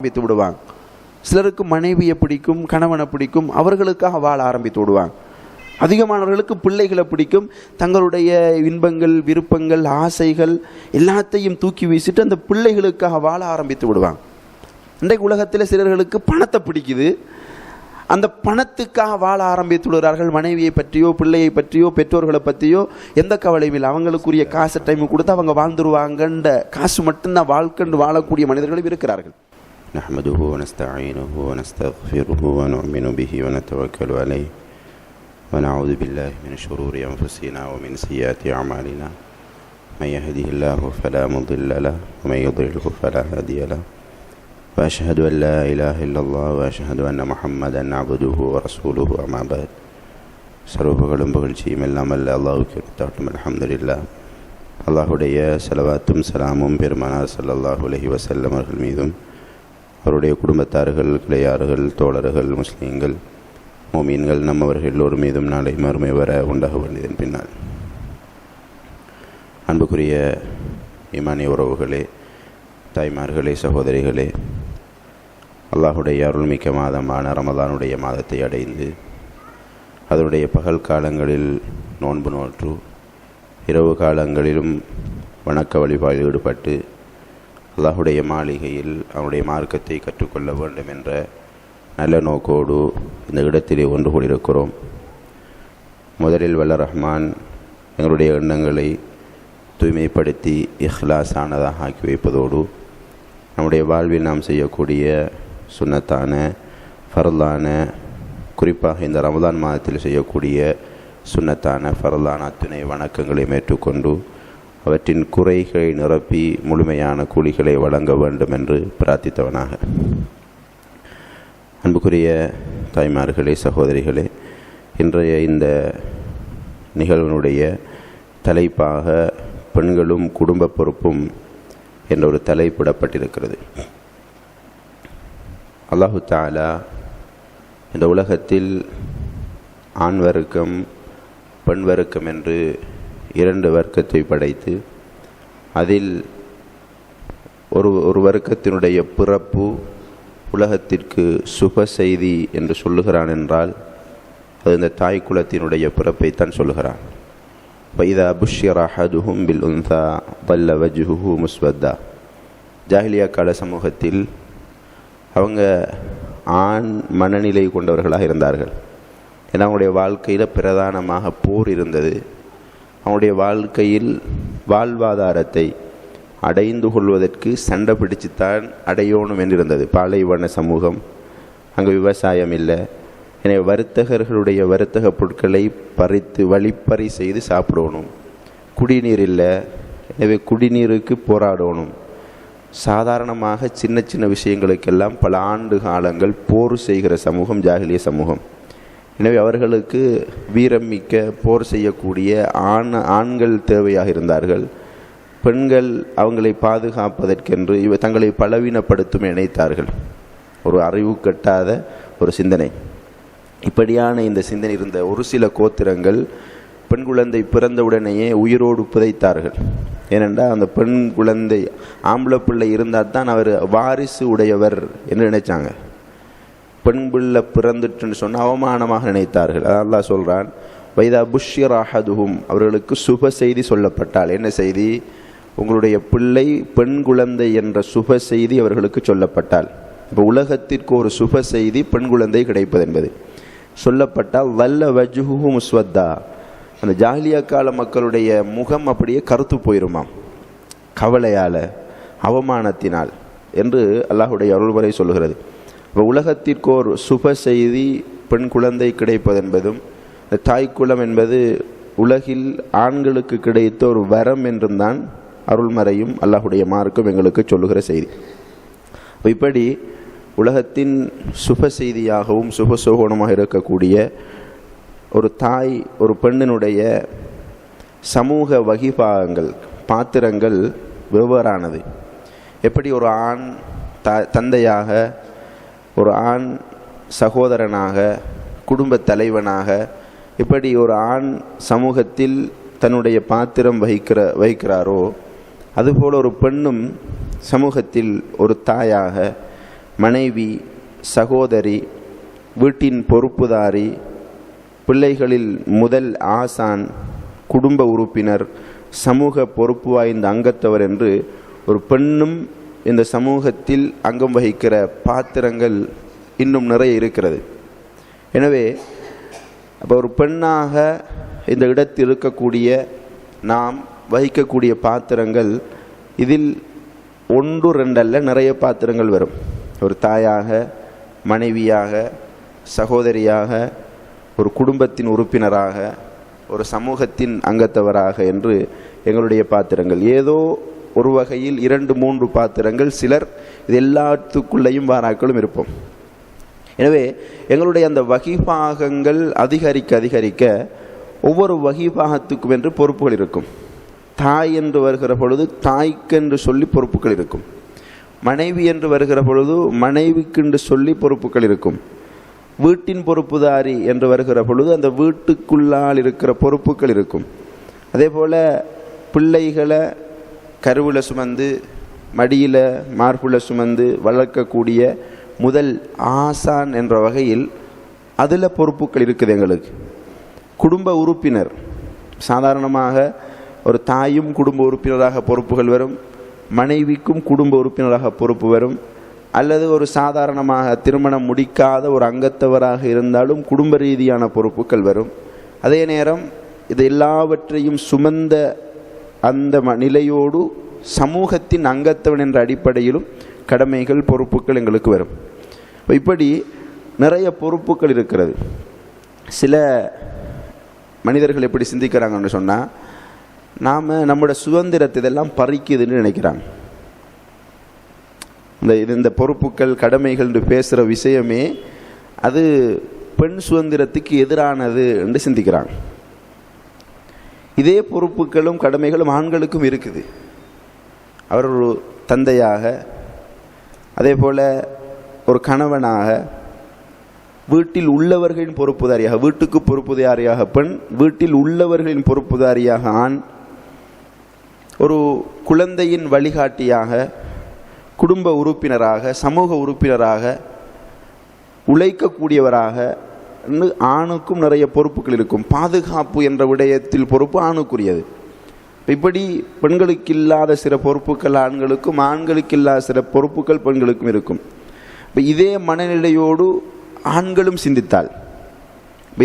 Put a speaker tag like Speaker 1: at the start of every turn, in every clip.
Speaker 1: ஆரம்பித்து விடுவாங்க. சிலருக்கு மனைவியை பிடிக்கும், கணவனை பிடிக்கும், அவர்களுக்காக வாழ ஆரம்பித்து விடுவாங்க. அதிகமானவர்களுக்கு பிள்ளைகளை பிடிக்கும், தங்களுடைய இன்பங்கள், விருப்பங்கள், ஆசைகள் எல்லாத்தையும் தூக்கி வீசிட்டு அந்த பிள்ளைகளுக்காக வாழ ஆரம்பித்து விடுவாங்க. இன்றைக்கு உலகத்தில் சிலர்களுக்கு பணத்தை பிடிக்குது, அந்த பணத்துக்காக வாழ ஆரம்பித்து விடுகிறார்கள். மனைவியை பற்றியோ, பிள்ளையை பற்றியோ, பெற்றோர்களை பற்றியோ எந்த கவலையும் இல்லை. அவங்களுக்குரிய காசு டைம் கொடுத்து அவங்க வாழ்ந்துருவாங்கன்ற காசு மட்டும்தான் வாழ்க்கண்டு வாழக்கூடிய மனிதர்களும் இருக்கிறார்கள்.
Speaker 2: نحمده ونستعينه ونستغفره ونؤمن به ونتوكل عليه ونعوذ بالله من شرور أنفسنا ومن سيئات أعمالنا من يهده الله فلا مضل له ومن يضلله فلا هادي له وأشهد أن لا إله إلا الله وأشهد أن محمدا عبده ورسوله أما بعد. சர்வபுகழும் புகழ்ச்சியும் எல்லாம் அல்ல அல்லாஹ்வுக்கு உரித்தாகட்டும். அல்ஹம்துலில்லாஹ். அல்லாஹ்வுடைய ஸலவாத்தும் ஸலாமும் பெருமானார் ஸல்லல்லாஹு அலைஹி வஸல்லம் அவர்கள் மீதும், அவருடைய குடும்பத்தார்கள், கிளையார்கள், தோழர்கள், முஸ்லீம்கள், மோமீன்கள், நம்மவர்கள் எல்லோரும் மீதும் நாளை மறுமை வர உண்டாக வேண்டியதன் பின்னால், அன்புக்குரிய ஈமானிய உறவுகளே, தாய்மார்களே, சகோதரிகளே, அல்லாஹுடைய அருள்மிக்க மாதமான ரமலானுடைய மாதத்தை அடைந்து அதனுடைய பகல் காலங்களில் நோன்பு நோற்று இரவு காலங்களிலும் வணக்க வழிபாடில் ஈடுபட்டு அல்லாஹுடைய மாளிகையில் அவனுடைய மார்க்கத்தை கற்றுக்கொள்ள வேண்டும் என்ற நல்ல நோக்கோடு இந்த இடத்திலே ஒன்று கூடியிருக்கிறோம். முதலில் வல்ல ரஹ்மான் எங்களுடைய எண்ணங்களை தூய்மைப்படுத்தி இஹ்லாஸானதாக ஆக்கி வைப்பதோடு நம்முடைய வாழ்வில் நாம் செய்யக்கூடிய சுன்னத்தான, ஃபர்லான, குறிப்பாக இந்த ரமதான் மாதத்தில் செய்யக்கூடிய சுன்னத்தான, ஃபர்லான அத்துணை வணக்கங்களை ஏற்றுக்கொண்டு அவற்றின் குறைகளை நிரப்பி முழுமையான கூலிகளை வழங்க வேண்டும் என்று பிரார்த்தித்தவனாக, அன்புக்குரிய தாய்மார்களே, சகோதரிகளே, இன்றைய இந்த நிகழ்வினுடைய தலைப்பாக பெண்களும் குடும்ப பொறுப்பும் என்ற ஒரு தலைப்பிடப்பட்டிருக்கிறது. அல்லாஹு தஆலா இந்த உலகத்தில் ஆண் வர்க்கம், பெண் வர்க்கம் என்று இரண்டு வர்க்கத்தை படைத்து அதில் ஒரு வர்க்கத்தினுடைய பிறப்பு உலகத்திற்கு சுப செய்தி என்று சொல்லுகிறான் என்றால் அது இந்த தாய் குலத்தினுடைய பிறப்பைத்தான் சொல்லுகிறான். வைதா புஷ்யர அஹதுஹும் பில் உன்ஸா வல்ல வஜ்ஹுஹு முஸ்வத்தா. ஜாஹிலியா கால சமூகத்தில் அவங்க ஆண் மனநிலை கொண்டவர்களாக இருந்தார்கள். ஏன்னா அவங்களுடைய வாழ்க்கையில் பிரதானமாக போர் இருந்தது. அவனுடைய வாழ்க்கையில் வாழ்வாதாரத்தை அடைந்து கொள்வதற்கு சண்டை பிடிச்சுத்தான் அடையணும் என்றிருந்தது. பாலைவன சமூகம், அங்கே விவசாயம் இல்லை. எனவே வர்த்தகர்களுடைய வர்த்தக பொருட்களை பறித்து வழிப்பறி செய்து சாப்பிடணும். குடிநீர் இல்லை, எனவே குடிநீருக்கு போராடணும். சாதாரணமாக சின்ன சின்ன விஷயங்களுக்கெல்லாம் பல ஆண்டு காலங்கள் போர் செய்கிற சமூகம் ஜாஹிலிய சமூகம். எனவே அவர்களுக்கு வீரம் மிக்க போர் செய்யக்கூடிய ஆண்கள் தேவையாக இருந்தார்கள். பெண்கள் அவங்களை பாதுகாப்பதற்கென்று தங்களை பலவீனப்படுத்தும் நினைத்தார்கள். ஒரு அறிவு கட்டாத ஒரு சிந்தனை. இப்படியான இந்த சிந்தனை இருந்த ஒரு சில கோத்திரங்கள் பெண் குழந்தை பிறந்தவுடனேயே உயிரோடு புதைத்தார்கள். ஏனென்றால் அந்த பெண் குழந்தை ஆம்பளை பிள்ளை இருந்தால் தான் அவர் வாரிசு உடையவர் என்று நினைச்சாங்க. பெண் பிள்ளை பிறந்துட்டுன்னு சொன்னால் அவமானமாக நினைத்தார்கள். அல்லாஹ் சொல்கிறான், வைதா புஷ்யர அஹதுஹும், அவர்களுக்கு சுப செய்தி சொல்லப்பட்டால். என்ன செய்தி? உங்களுடைய பிள்ளை பெண் குழந்தை என்ற சுப செய்தி அவர்களுக்கு சொல்லப்பட்டால். இப்போ உலகத்திற்கு ஒரு சுப செய்தி பெண் குழந்தை கிடைப்பது என்பது சொல்லப்பட்டால் வல்ல வஜ்ஹுஹு முஸ்வத்தா, அந்த ஜாஹிலியா கால மக்களுடைய முகம் அப்படியே கருத்து போயிருமாம், கவலையால், அவமானத்தினால் என்று அல்லாஹுடைய அருள்வரை சொல்கிறது. இப்போ உலகத்திற்கு ஒரு சுப செய்தி பெண் குழந்தை கிடைப்பது என்பதும், இந்த தாய்க்குலம் என்பது உலகில் ஆண்களுக்கு கிடைத்த ஒரு வரம் என்றும் தான் அருள்மறையும் அல்லாஹுடைய மார்க்கும் எங்களுக்கு சொல்லுகிற செய்தி. இப்படி உலகத்தின் சுப செய்தியாகவும் சுபசோகனமாக இருக்கக்கூடிய ஒரு தாய், ஒரு பெண்ணினுடைய சமூக வகிபாகங்கள், பாத்திரங்கள் வெவ்வேறானது. எப்படி ஒரு ஆண் தந்தையாக, ஒரு ஆண் சகோதரனாக, குடும்ப தலைவனாக, இப்படி ஒரு ஆண் சமூகத்தில் தன்னுடைய பாத்திரம் வகிக்கிறாரோ, அதுபோல் ஒரு பெண்ணும் சமூகத்தில் ஒரு தாயாக, மனைவி, சகோதரி, வீட்டின் பொறுப்புதாரி, பிள்ளைகளில் முதல் ஆசான், குடும்ப உறுப்பினர், சமூக பொறுப்பு வாய்ந்த அங்கத்தவர் என்று ஒரு பெண்ணும் இந்த சமூகத்தில் அங்கம் வகிக்கிற பாத்திரங்கள் இன்னும் நிறைய இருக்கிறது. எனவே அப்போ ஒரு பெண்ணாக இந்த இடத்தில் இருக்கக்கூடிய நாம் வகிக்கக்கூடிய பாத்திரங்கள் இதில் 1 2 அல்ல, நிறைய பாத்திரங்கள் வரும். ஒரு தாயாக, மனைவியாக, சகோதரியாக, ஒரு குடும்பத்தின் உறுப்பினராக, ஒரு சமூகத்தின் அங்கத்தவராக என்று எங்களுடைய பாத்திரங்கள் ஏதோ ஒரு வகையில் 2 3 பாத்திரங்கள், சிலர் இது எல்லாத்துக்குள்ளேயும் வாராக்களும் இருப்போம். எனவே எங்களுடைய அந்த வகிபாகங்கள் அதிகரிக்க ஒவ்வொரு வகிபாகத்துக்கும் என்று பொறுப்புகள் இருக்கும். தாய் என்று வருகிற பொழுது தாய்க்கென்று சொல்லி பொறுப்புகள் இருக்கும். மனைவி என்று வருகிற பொழுது மனைவிக்கென்று சொல்லி பொறுப்புகள் இருக்கும். வீட்டின் பொறுப்புதாரி என்று வருகிற பொழுது அந்த வீட்டுக்குள்ளால் இருக்கிற பொறுப்புகள் இருக்கும். அதே போல் பிள்ளைகளை கருவில் சுமந்து மடியில் மார்புல சுமந்து வளர்க்கக்கூடிய முதல் ஆசான் என்ற வகையில் அதில் பொறுப்புகள் இருக்குது எங்களுக்கு. குடும்ப உறுப்பினர், சாதாரணமாக ஒரு தாயும் குடும்ப உறுப்பினராக பொறுப்புகள் வரும், மனைவிக்கும் குடும்ப உறுப்பினராக பொறுப்பு வரும், அல்லது ஒரு சாதாரணமாக திருமணம் முடிக்காத ஒரு அங்கத்தவராக இருந்தாலும் குடும்ப ரீதியான பொறுப்புகள் வரும். அதே நேரம் இது எல்லாவற்றையும் சுமந்த அந்த நிலையோடு சமூகத்தின் அங்கத்தவன் என்ற அடிப்படையிலும் கடமைகள் பொறுப்புகள் எங்களுக்கு வரும். இப்படி நிறைய பொறுப்புகள் இருக்கிறது. சில மனிதர்கள் எப்படி சிந்திக்கிறாங்கன்னு சொன்னால், நாம் நம்மளோட சுதந்திரத்தை இதெல்லாம் பறிக்குதுன்னு நினைக்கிறாங்க. இந்த பொறுப்புகள் கடமைகள் என்று பேசுகிற விஷயமே அது பெண் சுதந்திரத்துக்கு எதிரானது என்று சிந்திக்கிறாங்க. இதே பொறுப்புகளும் கடமைகளும் ஆண்களுக்கும் இருக்குது. அவர் ஒரு தந்தையாக, அதே போல் ஒரு கணவனாக, வீட்டில் உள்ளவர்களின் பொறுப்புதாரியாக, வீட்டுக்கு பொறுப்புதாரியாக பெண், வீட்டில் உள்ளவர்களின் பொறுப்புதாரியாக ஆண், ஒரு குழந்தையின் வழிகாட்டியாக, குடும்ப உறுப்பினராக, சமூக உறுப்பினராக, உழைக்கக்கூடியவராக ஆணுக்கும் நிறைய பொறுப்புகள் இருக்கும். பாதுகாப்பு என்ற விடயத்தில் பொறுப்பு ஆணுக்குரியது. இப்படி பெண்களுக்கு இல்லாத சில பொறுப்புகள் ஆண்களுக்கும், ஆண்களுக்கு இல்லாத சில பொறுப்புகள் பெண்களுக்கும் இருக்கும். இப்போ இதே மனநிலையோடு ஆண்களும் சிந்தித்தால்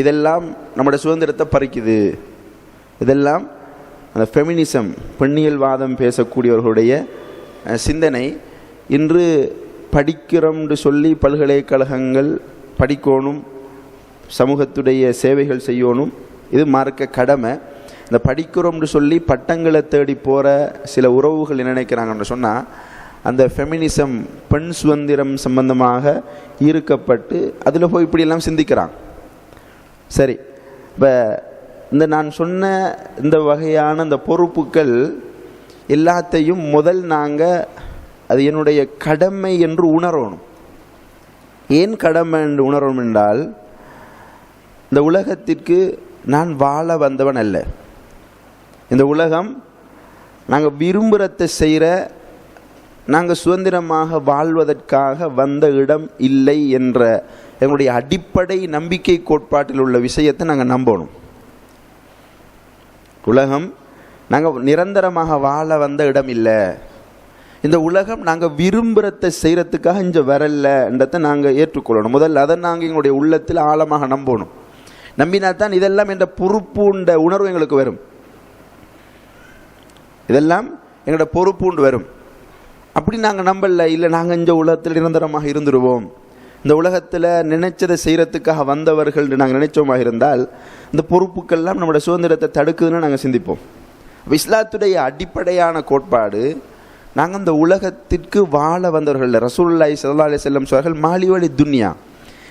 Speaker 2: இதெல்லாம் நம்முடைய சுதந்திரத்தை பறிக்குது. இதெல்லாம் அந்த ஃபெமினிசம், பெண்ணியல்வாதம் பேசக்கூடியவர்களுடைய சிந்தனை. இன்று படிக்கிறோம்னு சொல்லி பல்கலைக்கழகங்கள் படிக்கணும், சமூகத்துடைய சேவைகள் செய்யணும், இது மார்க்க கடமை. இந்த படிக்கிறோம்னு சொல்லி பட்டங்களை தேடி போகிற சில உறவுகள் என்ன நினைக்கிறாங்கன்னு சொன்னால், அந்த ஃபெமினிசம், பெண் சுதந்திரம் சம்பந்தமாக ஈர்க்கப்பட்டு அதில் போய் இப்படியெல்லாம் சிந்திக்கிறாங்க. சரி, இப்போ இந்த நான் சொன்ன இந்த வகையான இந்த பொறுப்புகள் எல்லாத்தையும் முதல் நாங்கள் அது என்னுடைய கடமை என்று உணரணும். ஏன் கடமை என்று உணரணும் என்றால், இந்த உலகத்திற்கு நான் வாழ வந்தவன் அல்ல. இந்த உலகம் நாங்கள் விரும்புகிறதை செய்கிற, நாங்கள் சுதந்திரமாக வாழ்வதற்காக வந்த இடம் இல்லை என்ற எங்களுடைய அடிப்படை நம்பிக்கை கோட்பாட்டில் உள்ள விஷயத்தை நாங்கள் நம்பணும். உலகம் நாங்கள் நிரந்தரமாக வாழ வந்த இடம் இல்லை. இந்த உலகம் நாங்கள் விரும்புகிறதை செய்கிறதுக்காக இங்கே வரலன்றதை நாங்கள் ஏற்றுக்கொள்ளணும். முதல்ல அதை நாங்கள் எங்களுடைய உள்ளத்தில் ஆழமாக நம்பணும். நம்பினா தான் இதெல்லாம் என்ற பொறுப்புண்ட உணர்வு எங்களுக்கு வரும். இதெல்லாம் எங்களோட பொறுப்புண்டு வரும். அப்படி நாங்கள் நம்பல, இல்லை நாங்கள் இந்த உலகத்தில் நிரந்தரமாக இருந்துருவோம், இந்த உலகத்தில் நினைச்சதை செய்கிறதுக்காக வந்தவர்கள் நாங்கள் நினைச்சோமாக இருந்தால் இந்த பொறுப்புக்கெல்லாம் நம்மளோட சுதந்திரத்தை தடுக்குதுன்னு நாங்கள் சிந்திப்போம். இஸ்லாத்துடைய அடிப்படையான கோட்பாடு, நாங்கள் இந்த உலகத்திற்கு வாழ வந்தவர்கள். ரசூலுல்லாஹி ஸல்லல்லாஹு அலைஹி வஸல்லம் சொல்றார்கள், மாலி வலி துன்யா,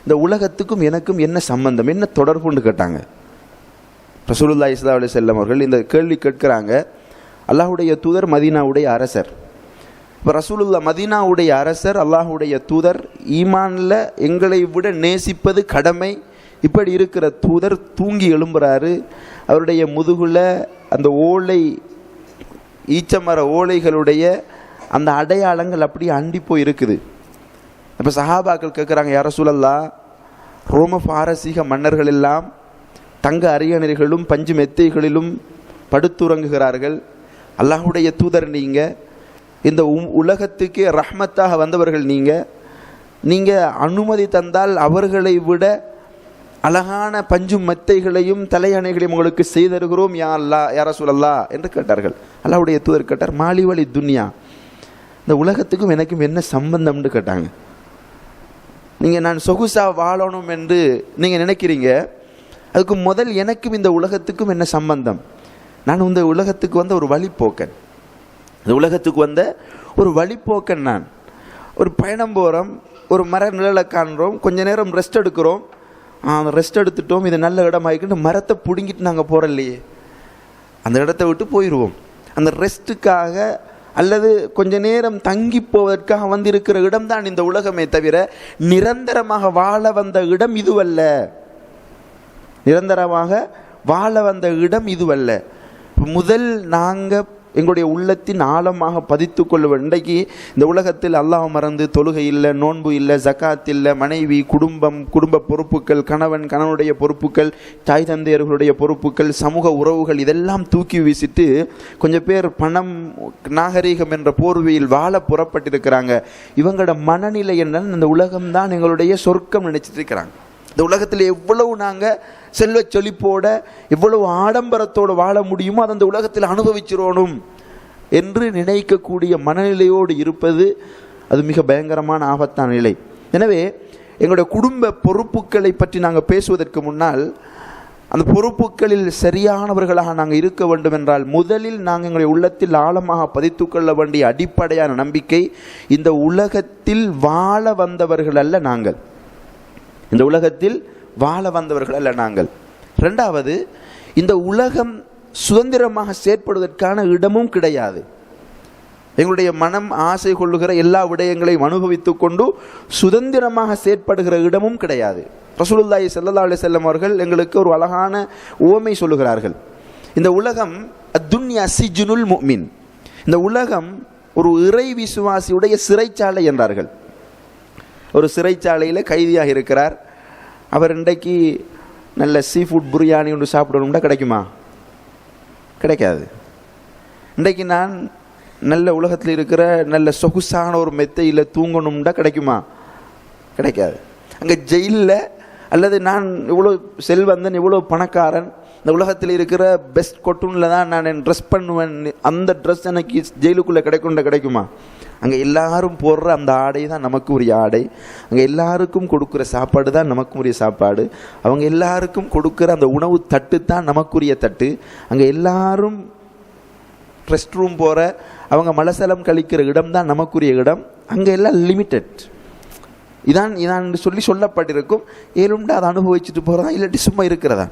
Speaker 2: இந்த உலகத்துக்கும் எனக்கும் என்ன சம்பந்தம், என்ன தொடர்புன்னு கேட்டாங்க. ரசூலுல்லாஹி ஸல்லல்லாஹு அலைஹி வஸல்லம் அவர்கள் இந்த கேள்வி கேட்கிறாங்க. அல்லாஹ்வுடைய தூதர் மதீனாவுடைய அரசர். இப்போ ரசூலுல்லாஹ் மதீனாவுடைய அரசர், அல்லாஹ்வுடைய தூதர், ஈமானில் எங்களை விட நேசிப்பது கடமை. இப்படி இருக்கிற தூதர் தூங்கி எழும்புறாரு. அவருடைய முதுகுல அந்த ஓலை, ஈச்சமர ஓலைகளுடைய அந்த அடையாளங்கள் அப்படியே அண்டி போய் இருக்குது.
Speaker 1: இப்போ சஹாபாக்கள் கேட்குறாங்க, யா ரசூலல்லாஹ், ரோம பாரசீக மன்னர்கள் எல்லாம் தங்க அரியணைகளிலும் பஞ்சு மெத்தைகளிலும் படுத்துறங்குகிறார்கள். அல்லாஹ்வுடைய தூதர் நீங்கள், இந்த உலகத்துக்கே ரஹ்மத்தாக வந்தவர்கள் நீங்கள் அனுமதி தந்தால் அவர்களை விட அழகான பஞ்சு மெத்தைகளையும் தலையணைகளையும் உங்களுக்கு செய்தருகிறோம் யா அல்லாஹ், யா ரசூலல்லாஹ் என்று கேட்டார்கள். அல்லாஹ்வுடைய தூதர் கேட்டார், மாலி வலி துன்யா, இந்த உலகத்துக்கும் எனக்கும் என்ன சம்பந்தம்னு கேட்டாங்க. நீங்கள் நான் சொகுசா வாழணும் என்று நீங்கள் நினைக்கிறீங்க, அதுக்கு முதல் எனக்கும் இந்த உலகத்துக்கும் என்ன சம்பந்தம்? நான் இந்த உலகத்துக்கு வந்த ஒரு வழிப்போக்கன், இந்த உலகத்துக்கு வந்த ஒரு வழிப்போக்கன். நான் ஒரு பயணம் போகிறோம், ஒரு மர நிழலை காண்றோம், கொஞ்ச நேரம் ரெஸ்ட் எடுக்கிறோம், ரெஸ்ட் எடுத்துட்டோம், இது நல்ல இடம் ஆகிக்கிட்டு மரத்தை பிடுங்கிட்டு நாங்கள் போகிறோம் இல்லையே, அந்த இடத்த விட்டு போயிடுவோம். அந்த ரெஸ்ட்டுக்காக அல்லது கொஞ்ச நேரம் தங்கி போவதற்காக வந்திருக்கிற இடம்தான் இந்த உலகமே தவிர நிரந்தரமாக வாழ வந்த இடம் இதுவல்ல. நிரந்தரமாக வாழ வந்த இடம் இதுவல்ல. முதல் நாங்கள் எங்களுடைய உள்ளத்தின் ஆழமாக பதித்து கொள்ளுவோம். இன்றைக்கு இந்த உலகத்தில் அல்லாஹ் மறந்து தொழுகை இல்லை, நோன்பு இல்லை, ஜகாத் இல்லை, மனைவி, குடும்ப பொறுப்புகள், கணவனுடைய பொறுப்புகள், தாய் தந்தையர்களுடைய பொறுப்புகள், சமூக உறவுகள் இதெல்லாம் தூக்கி வீசிட்டு கொஞ்சம் பேர் பணம் நாகரீகம் என்ற போர்வையில் வாழ புறப்பட்டிருக்கிறாங்க. இவங்களோட மனநிலை என்னன்னு இந்த உலகம்தான் எங்களுடைய சொர்க்கம் நினைச்சிட்டு இருக்கிறாங்க. இந்த உலகத்தில் எவ்வளவு நாங்கள் செல்வ செழிப்போட எவ்வளவு ஆடம்பரத்தோடு வாழ முடியுமோ அதை அந்த உலகத்தில் அனுபவிச்சிடணும் என்று நினைக்கக்கூடிய மனநிலையோடு இருப்பது அது மிக பயங்கரமான ஆபத்தான நிலை. எனவே எங்களுடைய குடும்ப பொறுப்புகளை பற்றி நாங்கள் பேசுவதற்கு முன்னால் அந்த பொறுப்புகளில் சரியானவர்களாக நாங்கள் இருக்க வேண்டும் என்றால் முதலில் நாங்கள் எங்களுடைய உள்ளத்தில் ஆழமாக பதித்து கொள்ள வேண்டிய அடிப்படையான நம்பிக்கை, இந்த உலகத்தில் வாழ வந்தவர்கள் அல்ல நாங்கள். இந்த உலகத்தில் வாழ வந்தவர்கள் அல்ல நாங்கள். ரெண்டாவது, இந்த உலகம் சுதந்திரமாக செயற்படுவதற்கான இடமும் கிடையாது. எங்களுடைய மனம் ஆசை கொள்ளுகிற எல்லா விடயங்களையும் அனுபவித்து கொண்டு சுதந்திரமாக செயற்படுகிற இடமும் கிடையாது. ரசூலுல்லாஹி ஸல்லல்லாஹு அலைஹி வஸல்லம் அவர்கள் எங்களுக்கு ஒரு அழகான உவமை சொல்லுகிறார்கள். இந்த உலகம் அத்துன்யா சிஜ்னுல் முஃமின், இந்த உலகம் ஒரு இறை விசுவாசியுடைய சிறைச்சாலை என்றார்கள். ஒரு சிறைச்சாலையில் கைதியாக இருக்கிறார். அவர் இன்றைக்கு நல்ல சீ ஃபுட் பிரியாணி ஒன்று சாப்பிடணும்னா கிடைக்குமா? கிடைக்காது. இன்றைக்கு நான் நல்ல உலகத்தில் இருக்கிற நல்ல சொகுசான ஒரு மெத்தையில் தூங்கணும்னா கிடைக்குமா? கிடைக்காது. அங்கே ஜெயிலில் அல்லது நான் இவ்வளோ செல்வந்தன், இவ்வளோ பணக்காரன், இந்த உலகத்தில் இருக்கிற பெஸ்ட் கொட்டூனில் தான் நான் ட்ரெஸ் பண்ணுவேன், அந்த ட்ரெஸ் எனக்கு ஜெயிலுக்குள்ளே கிடைக்குமா? அங்கே எல்லாரும் போடுற அந்த ஆடை தான் நமக்கு உரிய ஆடை, அங்கே எல்லாருக்கும் கொடுக்குற சாப்பாடு தான் நமக்கு உரிய சாப்பாடு, அவங்க எல்லாருக்கும் கொடுக்குற அந்த உணவு தட்டு தான் நமக்குரிய தட்டு, அங்கே எல்லாரும் ரெஸ்ட் ரூம் போகிற அவங்க மலசலம் கழிக்கிற இடம் தான் நமக்குரிய இடம், அங்கே எல்லாம் லிமிட்டட். இதான் சொல்லப்பட்டிருக்கும். ஏழும்டா அதை அனுபவிச்சுட்டு போகிறதா இல்லாட்டி சும்மா இருக்கிறதா?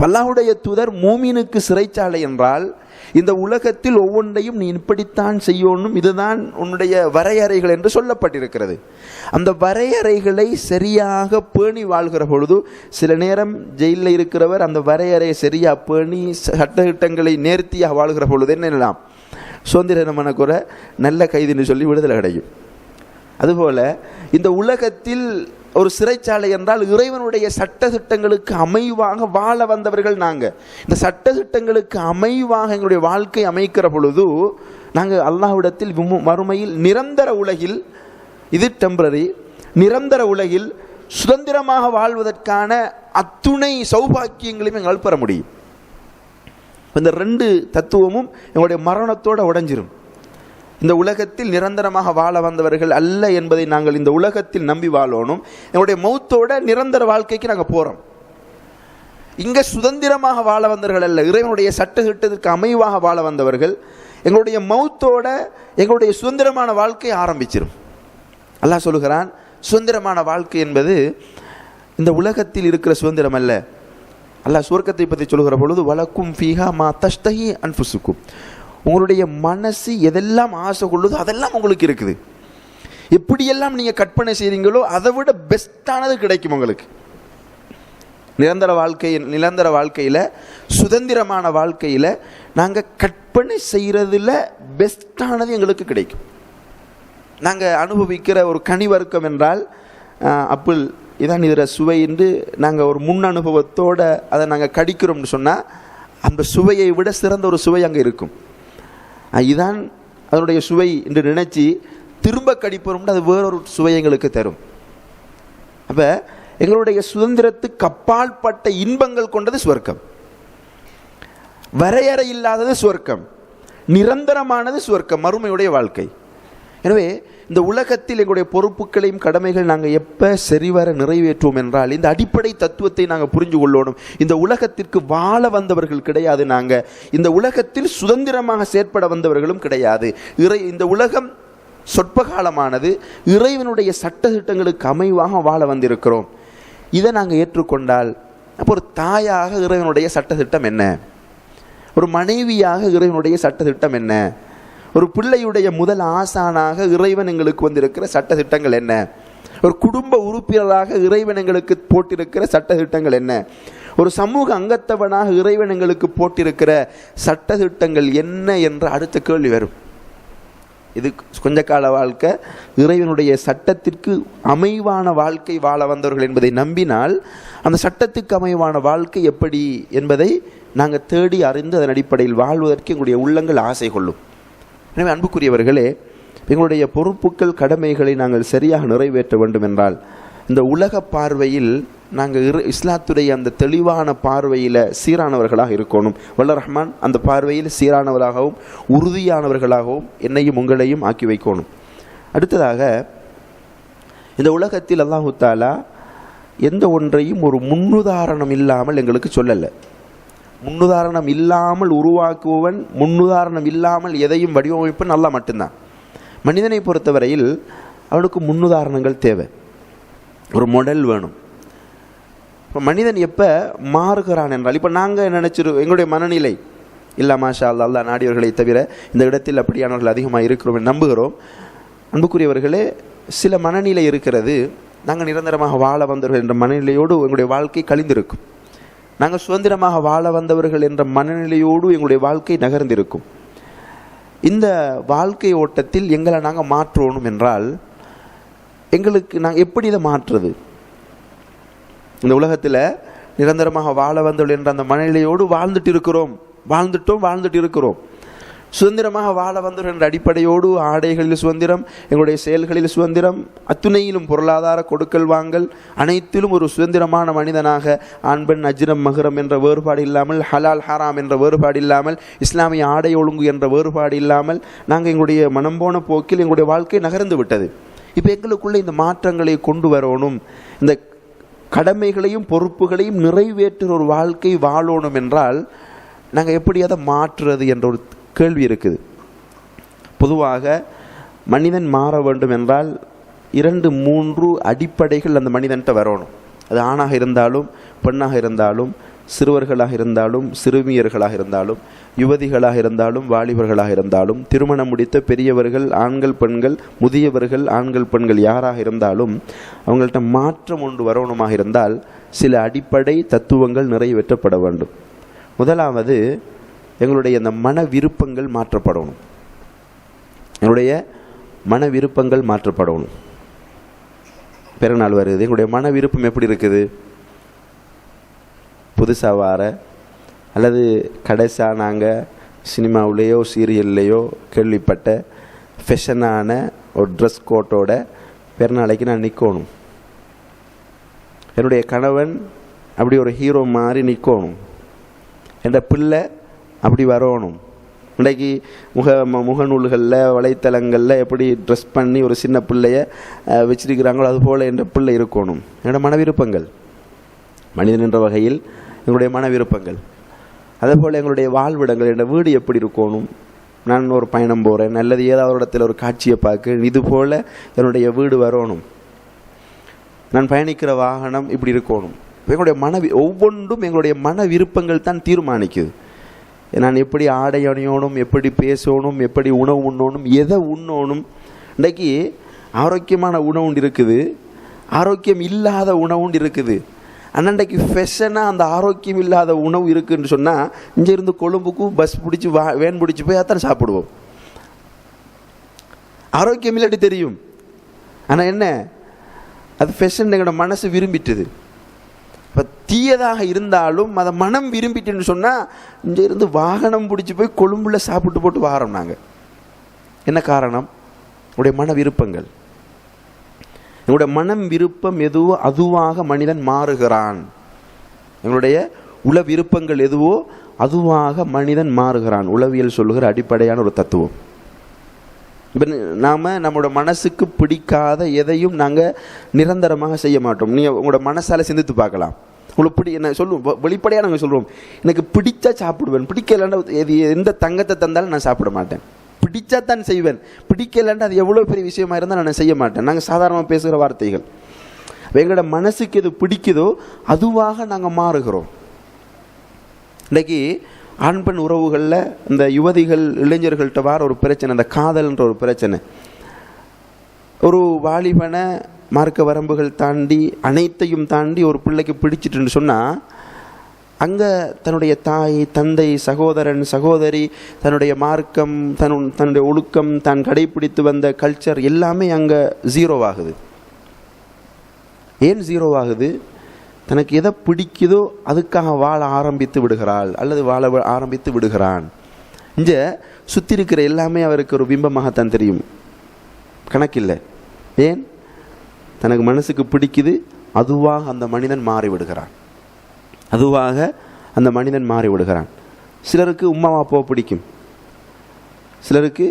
Speaker 1: அல்லாஹ்வுடைய தூதர் மூமினுக்கு சிறைச்சாலை என்றால் இந்த உலகத்தில் ஒவ்வொன்றையும் நீ இப்படித்தான் செய்யணும், இதுதான் உன்னுடைய வரையறைகள் என்று சொல்லப்பட்டிருக்கிறது. அந்த வரையறைகளை சரியாக பேணி வாழ்கிற பொழுது சில நேரம் ஜெயிலில் இருக்கிறவர் அந்த வரையறையை சரியாக பேணி சட்டத்திட்டங்களை நேர்த்தியாக வாழ்கிற பொழுது என்னெல்லாம் சுதந்திரமான குறை நல்ல கைதுன்னு சொல்லி விடுதலை கிடைக்கும். அதுபோல இந்த உலகத்தில் ஒரு சிறைச்சாலை என்றால் இறைவனுடைய சட்ட திட்டங்களுக்கு அமைவாக வாழ வந்தவர்கள் நாங்கள். இந்த சட்ட திட்டங்களுக்கு அமைவாக எங்களுடைய வாழ்க்கை அமைக்கிற பொழுது நாங்கள் அல்லாஹ்விடத்தில் மறுமையில் நிரந்தர உலகில், இது டெம்பரரி, நிரந்தர உலகில் சுதந்திரமாக வாழ்வதற்கான அத்துணை சௌபாக்கியங்களையும் எங்களால் பெற முடியும். இந்த ரெண்டு தத்துவமும் எங்களுடைய மரணத்தோடு உடைஞ்சிரும். இந்த உலகத்தில் நிரந்தரமாக வாழ வந்தவர்கள் அல்ல என்பதை நாங்கள் இந்த உலகத்தில் நம்பி வாழணும். எங்களுடைய மௌத்தோட நிரந்தர வாழ்க்கைக்கு நாங்கள் போகிறோம். இங்கே சுதந்திரமாக வாழ வந்தவர்கள் அல்ல, இறைவனுடைய சட்ட திட்டத்திற்கு அமைவாக வாழ வந்தவர்கள். எங்களுடைய மௌத்தோட எங்களுடைய சுதந்திரமான வாழ்க்கை ஆரம்பிச்சிடும். அல்லாஹ் சொல்லுகிறான், சுதந்திரமான வாழ்க்கை என்பது இந்த உலகத்தில் இருக்கிற சுதந்திரம் அல்ல. அல்லாஹ் சுவர்க்கத்தை பற்றி சொல்லுகிற பொழுது வலக்கும் ஃபீஹா மா தஷ்தஹி அன்ஃபுசுக்கும், உங்களுடைய மனசு எதெல்லாம் ஆசை கொள்ளுதோ அதெல்லாம் உங்களுக்கு இருக்குது. எப்படியெல்லாம் நீங்கள் கற்பனை செய்கிறீங்களோ அதை விட பெஸ்ட்டானது கிடைக்கும் உங்களுக்கு. நிரந்தர வாழ்க்கையில் சுதந்திரமான வாழ்க்கையில் நாங்கள் கற்பனை செய்கிறதுல பெஸ்ட்டானது எங்களுக்கு கிடைக்கும். நாங்கள் அனுபவிக்கிற ஒரு கனி வர்க்கம் என்றால் அப்பிள் இதான் இதில் சுவை என்று நாங்கள் ஒரு முன் அனுபவத்தோடு அதை நாங்கள் கடிக்கிறோம்னு சொன்னால் அந்த சுவையை விட சிறந்த ஒரு சுவை அங்கே இருக்கும். இதுதான் அதனுடைய சுவை என்று நினச்சி திரும்ப கடிப்போம்னு அது வேறொரு சுவை எங்களுக்கு தரும். அப்போ எங்களுடைய சுதந்திரத்துக்கு அப்பாற்பட்ட இன்பங்கள் கொண்டது சுவர்க்கம். வரையறை இல்லாதது சுவர்க்கம், நிரந்தரமானது சுவர்க்கம், மறுமையுடைய வாழ்க்கை. எனவே இந்த உலகத்தில் எங்களுடைய பொறுப்புகளையும் கடமைகள் நாங்கள் எப்போ சரிவர நிறைவேற்றுவோம் என்றால் இந்த அடிப்படை தத்துவத்தை நாங்கள் புரிஞ்சு கொள்ளணும். இந்த உலகத்திற்கு வாழ வந்தவர்கள் கிடையாது, நாங்கள் இந்த உலகத்தில் சுதந்திரமாக செயற்பட வந்தவர்களும் கிடையாது. இந்த உலகம் சொற்பகாலமானது, இறைவனுடைய சட்டத்திட்டங்களுக்கு அமைவாக வாழ வந்திருக்கிறோம். இதை நாங்கள் ஏற்றுக்கொண்டால் அப்போ ஒரு தாயாக இறைவனுடைய சட்டத்திட்டம் என்ன, ஒரு மனைவியாக இறைவனுடைய சட்டத்திட்டம் என்ன, ஒரு பிள்ளையுடைய முதல் ஆசானாக இறைவன் எங்களுக்கு வந்திருக்கிற சட்டத்திட்டங்கள் என்ன, ஒரு குடும்ப உறுப்பினராக இறைவன் எங்களுக்கு போட்டிருக்கிற சட்டத்திட்டங்கள் என்ன, ஒரு சமூக அங்கத்தவனாக இறைவன் எங்களுக்கு போட்டிருக்கிற சட்டத்திட்டங்கள் என்ன என்ற அடுத்த கேள்வி வரும். இது கொஞ்ச கால வாழ்க்கை, இறைவனுடைய சட்டத்திற்கு அமைவான வாழ்க்கை வாழ வந்தவர்கள் என்பதை நம்பினால் அந்த சட்டத்துக்கு அமைவான வாழ்க்கை எப்படி என்பதை நாங்கள் தேடி அறிந்து அதன் அடிப்படையில் வாழ்வதற்கு எங்களுடைய உள்ளங்கள் ஆசை கொள்ளும். எனவே அன்புக்குரியவர்களே, எங்களுடைய பொறுப்புகள் கடமைகளை நாங்கள் சரியாக நிறைவேற்ற வேண்டும் என்றால் இந்த உலக பார்வையில் நாங்கள் இஸ்லாத்துடைய அந்த தெளிவான பார்வையில் சீரானவர்களாக இருக்கணும். வல்ல ரஹ்மான் அந்த பார்வையில் சீரானவர்களாகவும் உறுதியானவர்களாகவும் என்னையும் உங்களையும் ஆக்கி வைக்கணும். அடுத்ததாக, இந்த உலகத்தில் அல்லாஹு தாலா எந்த ஒன்றையும் ஒரு முன்னுதாரணம் இல்லாமல் எங்களுக்கு சொல்லலை. முன்னுதாரணம் இல்லாமல் உருவாக்குவன், முன்னுதாரணம் இல்லாமல் எதையும் வடிவமைப்பன் அல்லாஹ் மட்டும்தான். மனிதனை பொறுத்தவரையில் அவனுக்கு முன்னுதாரணங்கள் தேவை, ஒரு மாடல் வேணும். இப்போ மனிதன் எப்போ மாறுகிறான் என்றால், இப்போ நாங்கள் நினச்சிருக்கோம் எங்களுடைய மனநிலை இல்லை, மாஷா அல்லா, அல்லா நாடியவர்களை தவிர இந்த இடத்தில் அப்படியானவர்கள் அதிகமாக இருக்கிறோம் என்று நம்புகிறோம். அன்புக்குரியவர்களே, சில மனநிலை இருக்கிறது, நாங்கள் நிரந்தரமாக வாழ வந்தவர்கள் என்ற மனநிலையோடு எங்களுடைய வாழ்க்கை கழிந்திருக்கும். நாங்கள் சுதந்திரமாக வாழ வந்தவர்கள் என்ற மனநிலையோடு எங்களுடைய வாழ்க்கை நகர்ந்திருக்கும். இந்த வாழ்க்கை ஓட்டத்தில் எங்களை நாங்கள் மாற்றணும் என்றால் எங்களுக்கு நாங்கள் எப்படி இதை மாற்றுறது? இந்த உலகத்தில் நிரந்தரமாக வாழ வந்தவர்கள் என்ற அந்த மனநிலையோடு வாழ்ந்துட்டு இருக்கிறோம். சுதந்திரமாக வாழ வந்தவர்கள் என்ற அடிப்படையோடு ஆடைகளில் சுதந்திரம், எங்களுடைய செயல்களில் சுதந்திரம், அத்துணையிலும் பொருளாதார கொடுக்கல் வாங்கல் அனைத்திலும் ஒரு சுதந்திரமான மனிதனாக ஆண் பெண் அஜ்ரம் மஹ்ரம் என்ற வேறுபாடு இல்லாமல், ஹலால் ஹராம் என்ற வேறுபாடு இல்லாமல், இஸ்லாமிய ஆடை ஒழுங்கு என்ற வேறுபாடு இல்லாமல் நாங்கள் எங்களுடைய மனம் போன போக்கில் எங்களுடைய வாழ்க்கை நகர்ந்து விட்டது. இப்போ எங்களுக்குள்ளே இந்த மாற்றங்களை கொண்டு வரணும், இந்த கடமைகளையும் பொறுப்புகளையும் நிறைவேற்றுகிற ஒரு வாழ்க்கை வாழணும் என்றால் நாங்கள் எப்படி அதை மாற்றுறது என்ற ஒரு கேள்வி இருக்குது. பொதுவாக மனிதன் மாற வேண்டும் என்றால் 2-3 அடிப்படைகள் அந்த மனிதன்கிட்ட வரணும். அது ஆணாக இருந்தாலும் பெண்ணாக இருந்தாலும், சிறுவர்களாக இருந்தாலும் சிறுமியர்களாக இருந்தாலும், யுவதிகளாக இருந்தாலும் வாலிபர்களாக இருந்தாலும், திருமணம் முடித்த பெரியவர்கள் ஆண்கள் பெண்கள், முதியவர்கள் ஆண்கள் பெண்கள் யாராக இருந்தாலும் அவங்கள்ட்ட மாற்றம் ஒன்று வரணுமாக இருந்தால் சில அடிப்படை தத்துவங்கள் நிறைவேற்றப்பட வேண்டும். முதலாவது, எங்களுடைய இந்த மன விருப்பங்கள் மாற்றப்படணும். எங்களுடைய மன விருப்பங்கள் மாற்றப்படணும். பிறநாள் வருது, எங்களுடைய மன விருப்பம் எப்படி இருக்குது? புதுசாக வார அல்லது கடைசியாக நாங்கள் சினிமாவிலேயோ சீரியல்லையோ கேள்விப்பட்ட ஃபெஷனான ஒரு ட்ரெஸ் கோட்டோட பிறநாளைக்கு நான் நிற்கணும். என்னுடைய கணவன் அப்படி ஒரு ஹீரோ மாதிரி நிற்கணும். என்ற பிள்ளை அப்படி வரணும். இன்றைக்கு முகநூல்களில் வலைத்தளங்களில் எப்படி ட்ரெஸ் பண்ணி ஒரு சின்ன பிள்ளைய வச்சிருக்கிறாங்களோ அதுபோல் என்ற பிள்ளை இருக்கணும். என்னோடய மன விருப்பங்கள், மனிதன் என்ற வகையில் எங்களுடைய மன விருப்பங்கள். அதேபோல் எங்களுடைய வாழ்விடங்கள், என்னோட வீடு எப்படி இருக்கணும். நான் ஒரு பயணம் போகிறேன் அல்லது ஏதாவது ஒரு இடத்துல ஒரு காட்சியை பார்க்க, இது போல் என்னுடைய வீடு வரணும். நான் பயணிக்கிற வாகனம் இப்படி இருக்கணும். எங்களுடைய ஒவ்வொன்றும் எங்களுடைய மன விருப்பங்கள் தான் தீர்மானிக்குது. நான் எப்படி ஆடை அணியணும், எப்படி பேசணும், எப்படி உணவு உண்ணணும், எதை உண்ணணும். இன்றைக்கு ஆரோக்கியமான உணவுண்டு இருக்குது, ஆரோக்கியம் இல்லாத உணவுண்டு இருக்குது. ஆனால் இன்றைக்கு ஃபெஷனாக அந்த ஆரோக்கியம் இல்லாத உணவு இருக்குதுன்னு சொன்னால் இங்கே இருந்து கொழும்புக்கு பஸ் பிடிச்சி வேன் பிடிச்சி போய் அத்தனை சாப்பிடுவோம். ஆரோக்கியம் இல்லாட்டி தெரியும். ஆனால் என்ன, அது ஃபேஷன் எங்களோட மனசு விரும்பிட்டுது. இப்போ தீயதாக இருந்தாலும் அதை மனம் விரும்பிட்டுன்னு சொன்னால் இங்கே இருந்து வாகனம் பிடிச்சி போய் கொழும்புல சாப்பிட்டு போட்டு வாரோம் நாங்கள். என்ன காரணம்? உங்களுடைய மன விருப்பங்கள். எங்களுடைய மனம் விருப்பம் எதுவோ அதுவாக மனிதன் மாறுகிறான். எங்களுடைய உள விருப்பங்கள் எதுவோ அதுவாக மனிதன் மாறுகிறான். உளவியல் சொல்லுகிற அடிப்படையான ஒரு தத்துவம். இப்போ நாம் நம்மளோட மனசுக்கு பிடிக்காத எதையும் நாங்கள் நிரந்தரமாக செய்ய மாட்டோம். நீங்கள் உங்களோட மனசால் சிந்தித்து பார்க்கலாம். உங்களுக்கு என்ன சொல்லுவோம், வெளிப்படையாக நாங்கள் சொல்லுவோம், எனக்கு பிடிச்சா சாப்பிடுவேன், பிடிக்கலன்னா எந்த தங்கத்தை தந்தாலும் நான் சாப்பிட மாட்டேன். பிடிச்சா தான் செய்வேன், பிடிக்கலன்னா அது எவ்வளோ பெரிய விஷயமா இருந்தால் நான் செய்ய மாட்டேன். நாங்கள் சாதாரணமாக பேசுகிற வார்த்தைகள். எங்களோட மனசுக்கு எது பிடிக்குதோ அதுவாக நாங்கள் மாறுகிறோம். இன்றைக்கி ஆண் பெண் உறவுகளில் இந்த யுவதிகள் இளைஞர்கள்ட்ட வார ஒரு பிரச்சனை, அந்த காதல்ன்ற ஒரு பிரச்சனை. ஒரு வாலிபனை மார்க்க வரம்புகள் தாண்டி அனைத்தையும் தாண்டி ஒரு பிள்ளைக்கு பிடிச்சிட்டுன்னு சொன்னால் அங்கே தன்னுடைய தாய், தந்தை, சகோதரன், சகோதரி, தன்னுடைய மார்க்கம், தன்னுடைய ஒழுக்கம், தான் கடைப்பிடித்து வந்த கல்ச்சர் எல்லாமே அங்கே ஜீரோவாகுது. ஏன் ஜீரோவாகுது? தனக்கு எதை பிடிக்குதோ அதுக்காக வாழ ஆரம்பித்து விடுகிறாள் அல்லது வாழ ஆரம்பித்து விடுகிறான். இங்கே சுற்றி இருக்கிற எல்லாமே அவருக்கு ஒரு பிம்பமாகத்தான் தெரியும், கணக்கில்லை. ஏன்? தனக்கு மனசுக்கு பிடிக்குது, அதுவாக அந்த மனிதன் மாறிவிடுகிறான். அதுவாக அந்த மனிதன் மாறிவிடுகிறான். சிலருக்கு உம்மா அப்பாவை பிடிக்கும், சிலருக்கு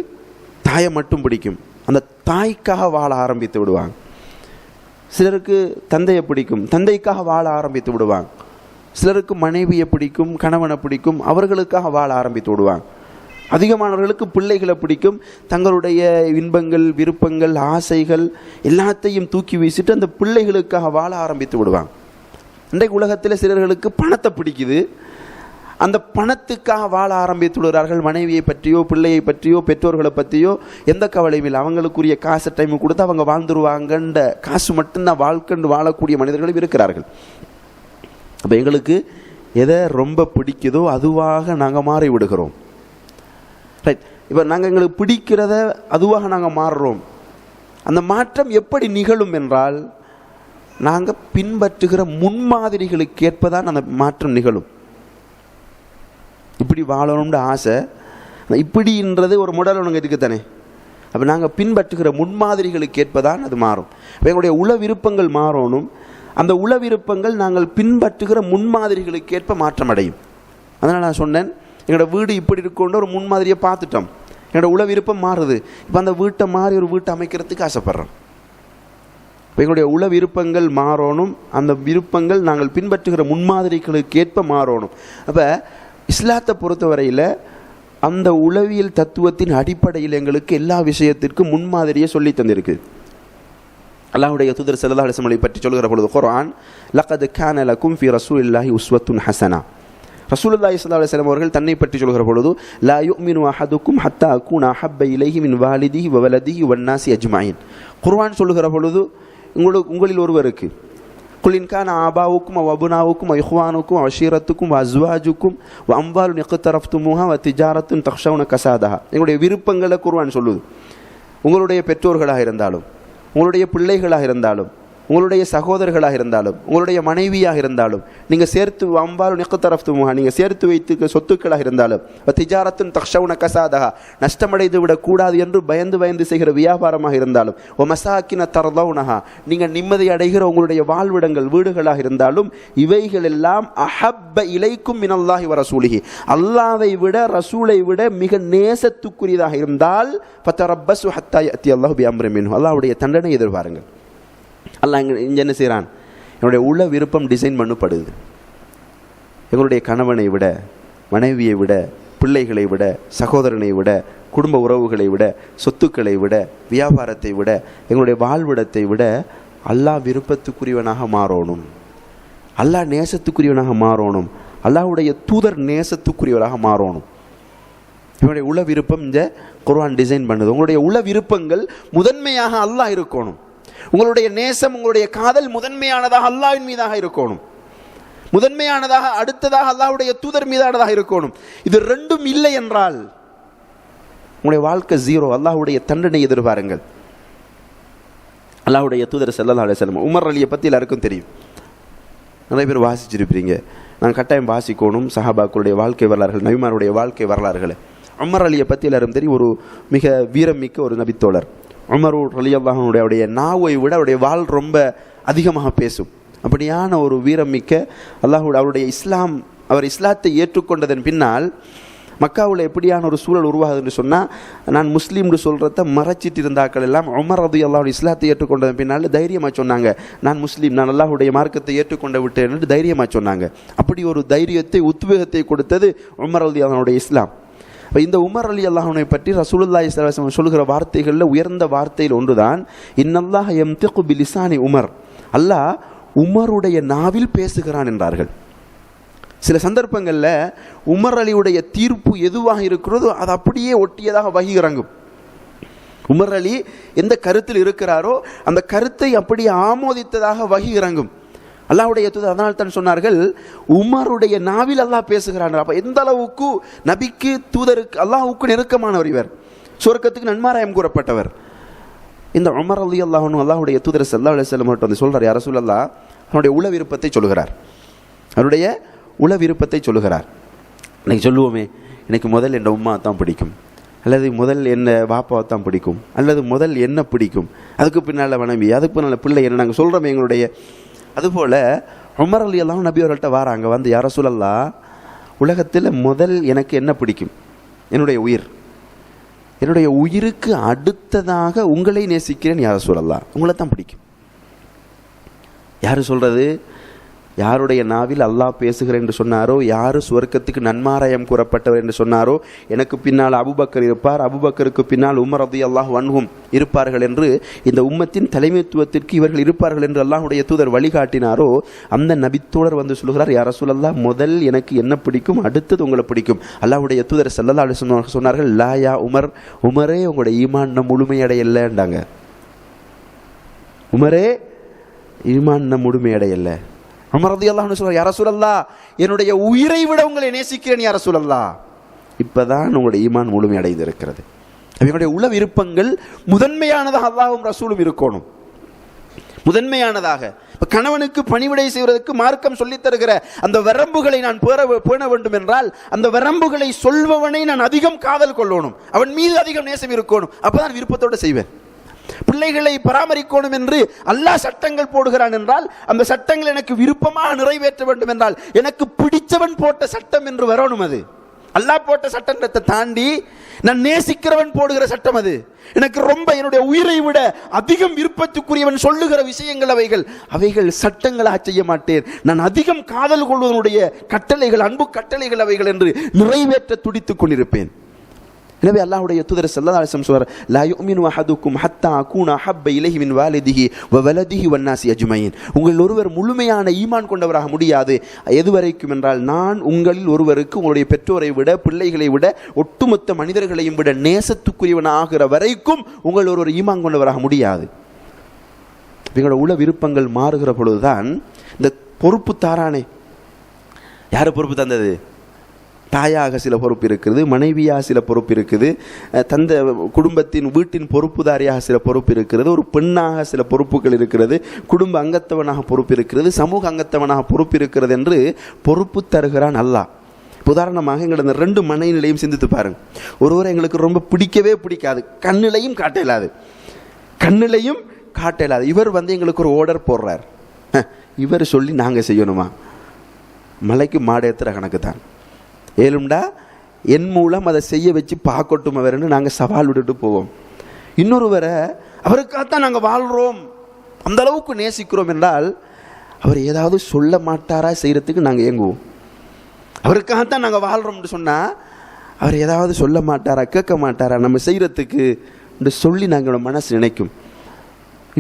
Speaker 1: தாயை மட்டும் பிடிக்கும், அந்த தாய்க்காக வாழ ஆரம்பித்து விடுவாங்க. சிலருக்கு தந்தையை பிடிக்கும், தந்தைக்காக வாழ ஆரம்பித்து விடுவாங்க. சிலருக்கு மனைவியை பிடிக்கும், கணவனை பிடிக்கும், அவர்களுக்காக வாழ ஆரம்பித்து விடுவாங்க. அதிகமானவர்களுக்கு பிள்ளைகளை பிடிக்கும், தங்களுடைய இன்பங்கள், விருப்பங்கள், ஆசைகள் எல்லாத்தையும் தூக்கி வீசிட்டு அந்த பிள்ளைகளுக்காக வாழ ஆரம்பித்து விடுவாங்க. இன்றைக்கு உலகத்தில் சிலர்களுக்கு பணத்தை பிடிக்குது, அந்த பணத்துக்காக வாழ ஆரம்பித்து விடுகிறார்கள். மனைவியை பற்றியோ, பிள்ளையை பற்றியோ, பெற்றோர்களை பற்றியோ எந்த கவலையும் இல்லை. அவங்களுக்குரிய காசு டைம் கொடுத்து அவங்க வாழ்ந்துருவாங்கன்ற காசு மட்டும்தான் வாழ்க்கண்டு வாழக்கூடிய மனிதர்களும் இருக்கிறார்கள். அப்போ எங்களுக்கு எதை ரொம்ப பிடிக்குதோ அதுவாக நாங்கள் மாறி விடுகிறோம். ரைட். இப்போ நாங்கள் எங்களுக்கு பிடிக்கிறத அதுவாக நாங்கள் மாறுறோம். அந்த மாற்றம் எப்படி நிகழும் என்றால் நாங்கள் பின்பற்றுகிற முன்மாதிரிகளுக்கு ஏற்பதான் அந்த மாற்றம் நிகழும். இப்படி வாழணும்னு ஆசை, இப்படின்றது ஒரு முடல் ஒன்று இருக்குத்தானே. அப்போ நாங்கள் பின்பற்றுகிற முன்மாதிரிகளுக்கு ஏற்பதான் அது மாறும். எங்களுடைய உள விருப்பங்கள் மாறணும். அந்த உள விருப்பங்கள் நாங்கள் பின்பற்றுகிற முன்மாதிரிகளுக்கு ஏற்ப மாற்றம் அடையும். அதனால் நான் சொன்னேன், எங்களோட வீடு இப்படி இருக்குன்னு ஒரு முன்மாதிரியை பார்த்துட்டோம், என்னோட உள விருப்பம் மாறுது. இப்போ அந்த வீட்டை மாறி ஒரு வீட்டை அமைக்கிறதுக்கு ஆசைப்படுறோம். இப்போ எங்களுடைய உள விருப்பங்கள் மாறணும். அந்த விருப்பங்கள் நாங்கள் பின்பற்றுகிற முன்மாதிரிகளுக்கு ஏற்ப மாறணும். அப்போ இஸ்லாத்தை பொறுத்தவரையில் அந்த உளவியல் தத்துவத்தின் அடிப்படையில் எங்களுக்கு எல்லா விஷயத்திற்கும் முன்மாதிரியை சொல்லி தந்திருக்கு. அல்லாஹ்வுடைய தூதர் ஸல்லல்லாஹு அலைஹி வஸல்லம் பற்றி சொல்கிற பொழுது குர்ஆன், லகத் கான லகும் ஃபீ ரசூலில்லாஹி உஸ்வத்துன் ஹஸனா. ரசூலுல்லாஹி ஸல்லல்லாஹு அலைஹி வஸல்லம் அவர்கள் தன்னை பற்றி சொல்கிற பொழுது, லா யுமினு அஹதுக்கும் ஹத்தா அகூன அஹப்ப இலைஹி மின் வாலிதிஹி வ வலதிஹி வன்னாஸி அஜ்மஈன். குர்ஆன் சொல்லுகிற பொழுது உங்களில் ஒருவருக்கு குல் இன் கான ஆபாவுக்கும் வ அபுனாவுக்கும் வ இஹ்வானுக்கும் வ அஷீரத்துக்கும் வ அஸ்வாஜுக்கும் வ அம்வாலுன் இக்தரஃப்துமுஹா வ திஜாரத்துன் தக்ஷவுன கஸாதஹா. எங்களுடைய விருப்பங்களை குர்ஆன் சொல்லுது. உங்களுடைய பெற்றோர்களாக இருந்தாலும், உங்களுடைய பிள்ளைகளாக இருந்தாலும், உங்களுடைய சகோதரர்களாக இருந்தாலும், உங்களுடைய மனைவியாக இருந்தாலும், நீங்கள் சேர்த்து அம்பாலும் நிக்கத்தரஃப்துமுஹா, நீங்கள் சேர்த்து வைத்து சொத்துக்களாக இருந்தாலும், திஜாரத்துன் தக்ஷவுன கஸாதஹா, நஷ்டமடைந்து விடக்கூடாது என்று பயந்து பயந்து செய்கிற வியாபாரமாக இருந்தாலும், ஒ மசாக்கின தர்தௌனஹா, நீங்கள் நிம்மதி அடைகிற உங்களுடைய வாழ்விடங்கள், வீடுகளாக இருந்தாலும், இவைகள் எல்லாம் அஹப்ப இலைக்கும் மினல்லாஹி வ ரசூலிஹி, அல்லாஹ்வை விட ரசூலை விட மிக நேசத்துக்குரியதாக இருந்தால் ஃபதரப்பஸு ஹத்தா யஅதி அல்லாஹு பிஅம்ரின் மின்ஹு, அல்லாஹ்வுடைய தண்டனை எதிர்பாருங்கள். அல்லாஹ் இங்கே என்ன செய்கிறான்? என்னுடைய உள்ள விருப்பம் டிசைன் பண்ணப்படுது. எங்களுடைய கணவனை விட, மனைவியை விட, பிள்ளைகளை விட, சகோதரனை விட, குடும்ப உறவுகளை விட, சொத்துக்களை விட, வியாபாரத்தை விட, எங்களுடைய வாழ்விடத்தை விட அல்லாஹ் விருப்பத்துக்குரியவனாக மாறணும், அல்லாஹ் நேசத்துக்குரியவனாக மாறணும், அல்லாஹ்வுடைய தூதர் நேசத்துக்குரியவராக மாறணும். என்னுடைய உள்ள விருப்பம் இந்த குர்ஆன் டிசைன் பண்ணுது. உங்களுடைய உள்ள விருப்பங்கள் முதன்மையாக அல்லாஹ் இருக்கணும். உங்களுடைய நேசம், உங்களுடைய காதல் முதன்மையானதாக அல்லாஹ்வின் மீதாக இருக்கணும். முதன்மையானதாக அடுத்ததாக அல்லாஹ்வுடைய தூதர் மீதானதாக இருக்கணும். இது ரெண்டும் இல்லை என்றால் உங்களுடைய வாழ்க்கை ஜீரோ. அல்லாஹ்வுடைய தண்டனை எதிர்பாருங்கள். அல்லாஹ்வுடைய தூதர் ஸல்லல்லாஹு அலைஹி வஸல்லம் உமர் அலியை பற்றி எல்லாருக்கும் தெரியும், நிறைய பேர் வாசிச்சிருப்பீங்க. நான் கட்டாயம் வாசிக்கணும் சஹாபாக்களுடைய வாழ்க்கை வரலாறுகள், நபிமாருடைய வாழ்க்கை வரலாறுகளை. உமர் அலியை பற்றி எல்லாரும் தெரியும், ஒரு மிக வீரம் மிக்க ஒரு நபித்தோழர். உமர் ரலியல்லாஹு அன்ஹு அவருடைய நாவை விட அவருடைய வாள் ரொம்ப அதிகமாக பேசும். அப்படியான ஒரு வீரம் மிக்க அவருடைய அவர் இஸ்லாத்தை ஏற்றுக்கொண்டதன் பின்னால் மக்காவில் எப்படியான ஒரு சூழல் உருவாகுதுன்னு சொன்னால், நான் முஸ்லீம்னு சொல்கிறத மறைச்சிட்டு இருந்தாக்கள் எல்லாம் உமர் ரலியல்லாஹு இஸ்லாத்தை ஏற்றுக்கொண்டதன் பின்னால் தைரியமாக சொன்னாங்க, நான் முஸ்லீம், நான் அல்லாஹ்வுடைய மார்க்கத்தை ஏற்றுக்கொண்டு விட்டேன் என்று தைரியமாக சொன்னாங்க. அப்படி ஒரு தைரியத்தை உத்வேகத்தை கொடுத்தது உமர் ரலியல்லாஹுடைய இஸ்லாம். இப்போ இந்த உமர் ரலியல்லாஹுவை பற்றி ரசூலுல்லாஹி ஸல்லல்லாஹு அலைஹி வஸல்லம் சொல்லுகிற வார்த்தைகளில் உயர்ந்த வார்த்தையில் ஒன்றுதான், இன்னல்லாஹ யம்திகு பிலிசானி உமர், அல்லாஹ் உமருடைய நாவில் பேசுகிறான் என்றார்கள். சில சந்தர்ப்பங்களில் உமர் அலியுடைய தீர்ப்பு எதுவாக இருக்கிறதோ அது அப்படியே ஒட்டியதாக வஹி இறங்கும். உமர் அலி எந்த கருத்தில் இருக்கிறாரோ அந்த கருத்தை அப்படியே ஆமோதித்ததாக வஹி இறங்கும். அல்லாஹ்வுடைய தூதர் அதனால் தான் சொன்னார்கள், உமருடைய நாவில் அல்லாஹ் பேசுகிறான். அப்போ எந்த அளவுக்கு நபிக்கு தூதருக்கு அல்லாஹ்வுக்கு நெருக்கமானவர் இவர், சொர்க்கத்துக்கு நன்மாராயம் கூறப்பட்டவர். இந்த உமர் ரலியல்லாஹு அன்ஹு அல்லாஹ்வுடைய தூதர் ஸல்லல்லாஹு அலைஹி வஸல்லம் வந்து சொல்றார், யா ரசூலல்லாஹ், அவருடைய உள விருப்பத்தை சொல்லுகிறார். அவருடைய உள விருப்பத்தை சொல்லுகிறார். இன்னைக்கு சொல்லுவோமே, எனக்கு முதல் என் உம்மா தான் பிடிக்கும், அல்லது முதல் என்ன வாப்பாவை தான் பிடிக்கும், அல்லது முதல் என்ன பிடிக்கும், அதுக்கு பின்னால் மனைவி, அதுக்கு பின்னால் பிள்ளை என்ன நாங்கள் சொல்கிறோமே எங்களுடைய. அதுபோல் உமர் ரலியல்லாஹு நபி அவர்கள்ட்ட வராங்க, வந்து யா ரசூலல்லாஹ், உலகத்தில் முதல் எனக்கு என்ன பிடிக்கும், என்னுடைய உயிர், என்னுடைய உயிருக்கு அடுத்ததாக உங்களை நேசிக்கிறேன் யா ரசூலல்லாஹ், உங்களை தான் பிடிக்கும். யார் சொல்கிறது? யாருடைய நாவில் அல்லாஹ் பேசுகிறேன் என்று சொன்னாரோ, யார் சுவர்க்கத்துக்கு நன்மாராயம் கூறப்பட்டவர் என்று சொன்னாரோ, எனக்கு பின்னால் அபூபக்கர் இருப்பார், அபூபக்கருக்கு பின்னால் உமர் ரலியல்லாஹு அன்ஹும் இருப்பார்கள் என்று, இந்த உம்மத்தின் தலைமைத்துவத்திற்கு இவர்கள் இருப்பார்கள் என்று அல்லாஹ்வுடைய தூதர் வழிகாட்டினாரோ, அந்த நபித்தோழர் வந்து சொல்கிறார், யா ரசூலல்லாஹ், முதல் எனக்கு என்ன பிடிக்கும், அடுத்தது உங்களை பிடிக்கும். அல்லாஹ்வுடைய தூதர் ஸல்லல்லாஹு அலைஹி வஸல்லம் சொன்னார்கள், லா யா உமர், உமரே உங்களுடைய ஈமான் முழுமையடையலைன்றாங்க. உமரே ஈமான் முழுமையடையலை. உமர் ரலியல்லாஹு அன்ஹு சொல்றார், யா ரசூலல்லாஹ், என்னுடைய உயிரை விட உங்களை நேசிக்கிறேன் யா ரசூலல்லாஹ். இப்பதான் உங்களுடைய ஈமான் முழுமை அடைந்திருக்கிறது. அவங்களுடைய உள விருப்பங்கள் முதன்மையானதாக அல்லாஹ்வும் ரசூலும் இருக்கணும், முதன்மையானதாக. இப்போ கணவனுக்கு பணிவிடை செய்வதற்கு மார்க்கம் சொல்லித் தருகிற அந்த வரம்புகளை நான் பேண வேண்டும் என்றால், அந்த வரம்புகளை சொல்பவனை நான் அதிகம் காதல் கொள்ளணும், அவன் மீது அதிகம் நேசம் இருக்கணும், அப்பதான் விருப்பத்தோடு செய்வேன். பிள்ளைகளை பராமரிக்கணும் என்று அல்லாஹ் சட்டங்கள் போடுகிறான் என்றால், அந்த சட்டங்கள் எனக்கு விருப்பமாக நிறைவேற்ற வேண்டும் என்றால், எனக்கு பிடிச்சவன் போட்ட சட்டம் என்று வரணும். அது அல்லாஹ் போட்ட சட்டத்தை தாண்டி நான் நேசிக்கிறவன் போடுகிற சட்டம் அது. எனக்கு ரொம்ப என்னுடைய உயிரை விட அதிகம் விருப்பத்துக்குரியவன் சொல்லுகிற விஷயங்கள் அவைகள் சட்டங்களாக செய்ய மாட்டேன். நான் அதிகம் காதல் கொள்வதனுடைய கட்டளைகள், அன்பு கட்டளைகள் அவைகள் என்று நிறைவேற்ற துடித்துக் கொண்டிருப்பேன். எனவே அல்லாஹ்வுடைய தூதர் ஸல்லல்லாஹு அலைஹி வஸல்லம் சொல்றார், லா யுமினு அஹதுக்கும் ஹத்தா அகூன ஹப்ப இலைஹி மின் வாலிதிஹி வ வலதிஹி வன்னாசி அஜ்மஈன். உங்கள் ஒருவர் முழுமையான ஈமான் கொண்டவராக முடியாது எதுவரைக்கும் என்றால், நான் உங்களில் ஒருவருக்கு உங்களுடைய பெற்றோரை விட, பிள்ளைகளை விட, ஒட்டுமொத்த மனிதர்களையும் விட நேசத்துக்குரியவனாகிற வரைக்கும் உங்கள் ஒருவர் ஈமான் கொண்டவராக முடியாது. எங்களோட உள விருப்பங்கள் மாறுகிற பொழுதுதான் இந்த பொறுப்பு தாரானே. யார் பொறுப்பு தந்தது? தாயாக சில பொறுப்பு இருக்குது, மனைவியாக சில பொறுப்பு இருக்குது, தந்த குடும்பத்தின் வீட்டின் பொறுப்புதாரியாக சில பொறுப்பு இருக்கிறது, ஒரு பெண்ணாக சில பொறுப்புகள் இருக்கிறது, குடும்ப அங்கத்தவனாக பொறுப்பு இருக்கிறது, சமூக அங்கத்தவனாக பொறுப்பு இருக்கிறது என்று பொறுப்பு தருகிறான் அல்லாஹ். உதாரணமாக எங்களோட இந்த 2 மனைநிலையும் சிந்தித்து பாருங்க. ஒருவர் எங்களுக்கு ரொம்ப பிடிக்கவே பிடிக்காது, கண்ணிலையும் காட்டலாது, கண்ணிலையும் காட்டலாது. இவர் வந்து எங்களுக்கு ஒரு ஆர்டர் போடுறார், இவர் சொல்லி நாங்கள் செய்யணுமா? மலைக்கு மாடேத்துற கணக்கு தான். ஏழும்டா என் மூலம் அதை செய்ய வச்சு பார்க்கட்டும் அவர்னு நாங்கள் சவால் விட்டுட்டு போவோம். இன்னொருவரை அவருக்காகத்தான் நாங்கள் வாழ்கிறோம், அந்த அளவுக்கு நேசிக்கிறோம் என்றால், அவர் ஏதாவது சொல்ல மாட்டாரா செய்கிறதுக்கு நாங்கள் ஏங்குவோம். அவருக்காகத்தான் நாங்கள் வாழ்கிறோம்னு சொன்னால், அவர் ஏதாவது சொல்ல மாட்டாரா, கேட்க மாட்டாரா நம்ம செய்கிறதுக்கு என்று சொல்லி நாங்கள் மனசு நினைக்கும்.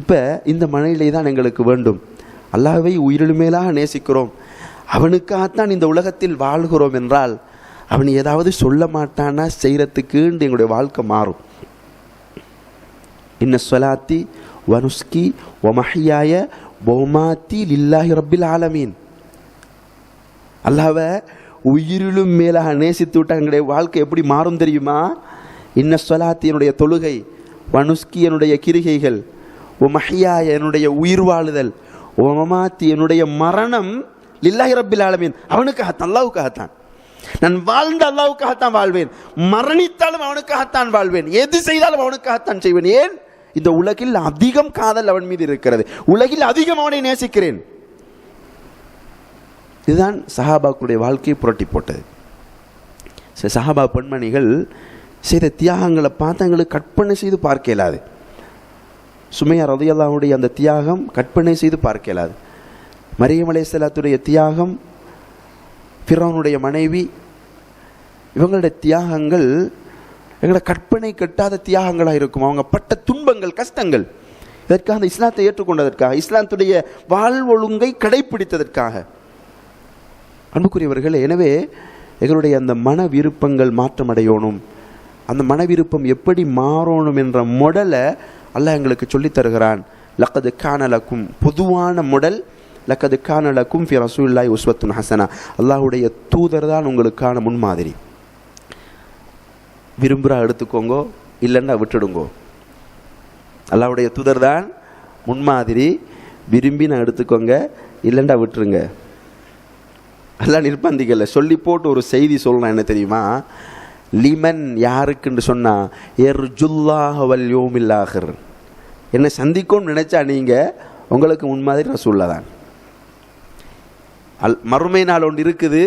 Speaker 1: இப்போ இந்த மனையிலே தான் எங்களுக்கு வேண்டும். அல்லாஹ்வை உயிரிலுமேலாக நேசிக்கிறோம், அவனுக்காகத்தான் இந்த உலகத்தில் வாழ்கிறோம் என்றால், அவன் ஏதாவது சொல்ல மாட்டானா செய்கிறதுக்குன்னு எங்களுடைய வாழ்க்கை மாறும். இன்ன ஸலாத்தி வ நுஸ்கி வ மஹ்யாய வ மமாத்தி லில்லாஹி ரப்பில் ஆலமீன். அல்லாஹ்வை உயிரிலும் மேலாக நேசித்து விட்டால் எங்களுடைய வாழ்க்கை எப்படி மாறும் தெரியுமா? இன்ன ஸலாத்தி என்னுடைய தொழுகை, வனுஸ்கி என்னுடைய கிரிகைகள், ஒ மஹ்யாய என்னுடைய உயிர் வாழுதல், ஒ மமாத்தி என்னுடைய மரணம், லில்லாஹி ரப்பில் ஆலமீன் அவனுக்காகத்தான், அல்லாஹ்வுக்காகத்தான். நான் வாழ்ந்த அல்லாஹ்வுக்காகத்தான் வாழ்வேன், மரணித்தாலும் அவனுக்காகத்தான் வாழ்வேன், எது செய்தாலும் அவனுக்காகத்தான் செய்வேன். ஏன்? இந்த உலகில் அதிகம் காதல் அவன் மீது இருக்கிறது, உலகில் அதிகம் அவனை நேசிக்கிறேன். இதுதான் சஹாபாக்களுடைய வாழ்க்கையை புரட்டி போட்டது. சஹாபா பெண்மணிகள் செய்த தியாகங்களை பார்த்து எங்களுக்கு கற்பனை செய்து பார்க்க இயலாது. சுமையா ரலியல்லாஹுடைய அந்த தியாகம் கற்பனை செய்து பார்க்க இயலாது. மரியம் அலைஹிஸ்ஸலாத்துடைய தியாகம், ஃபிரௌனுடைய மனைவி, இவங்களுடைய தியாகங்கள் எங்களை கற்பனை கட்டாத தியாகங்களாக இருக்கும். அவங்க பட்ட துன்பங்கள், கஷ்டங்கள், இதற்காக அந்த இஸ்லாத்தை ஏற்றுக்கொண்டதற்காக, இஸ்லாத்துடைய வாழ்வொழுங்கை கடைபிடித்ததற்காக. அன்புக்குரியவர்களே, எனவே எங்களுடைய அந்த மன விருப்பங்கள் மாற்றமடையணும். அந்த மன விருப்பம் எப்படி மாறணும் என்ற மொடலை அல்லாஹ் எங்களுக்கு சொல்லித் தருகிறான். லக்கது கானலக்கும், பொதுவான மொடல், லக்கது கானலக்கும் ஃபி ரசூலில்லாஹி உஸ்வத்துன் ஹஸனா, அல்லாஹ்வுடைய தூதர் தான் உங்களுக்கான முன்மாதிரி. விரும்புகிறா எடுத்துக்கோங்க, இல்லைன்னா விட்டுடுங்கோ. அல்லாஹ்வுடைய தூதர் தான் முன்மாதிரி, விரும்பி நான் எடுத்துக்கோங்க, இல்லைண்டா விட்டுருங்க. எல்லாம் நிர்பந்திக்கல. சொல்லி போட்டு ஒரு செய்தி சொல்லணும். என்ன தெரியுமா? லிமன், யாருக்குன்னு சொன்னா, எர்ஜுல்லாஹ் வல் யௌமில் ஆகிர், என்னை சந்திக்கணும்னு நினைச்சா நீங்க, உங்களுக்கு முன்மாதிரி ரசூலுல்லாஹ் தான். மறுமை நாள் ஒன்று இருக்குது,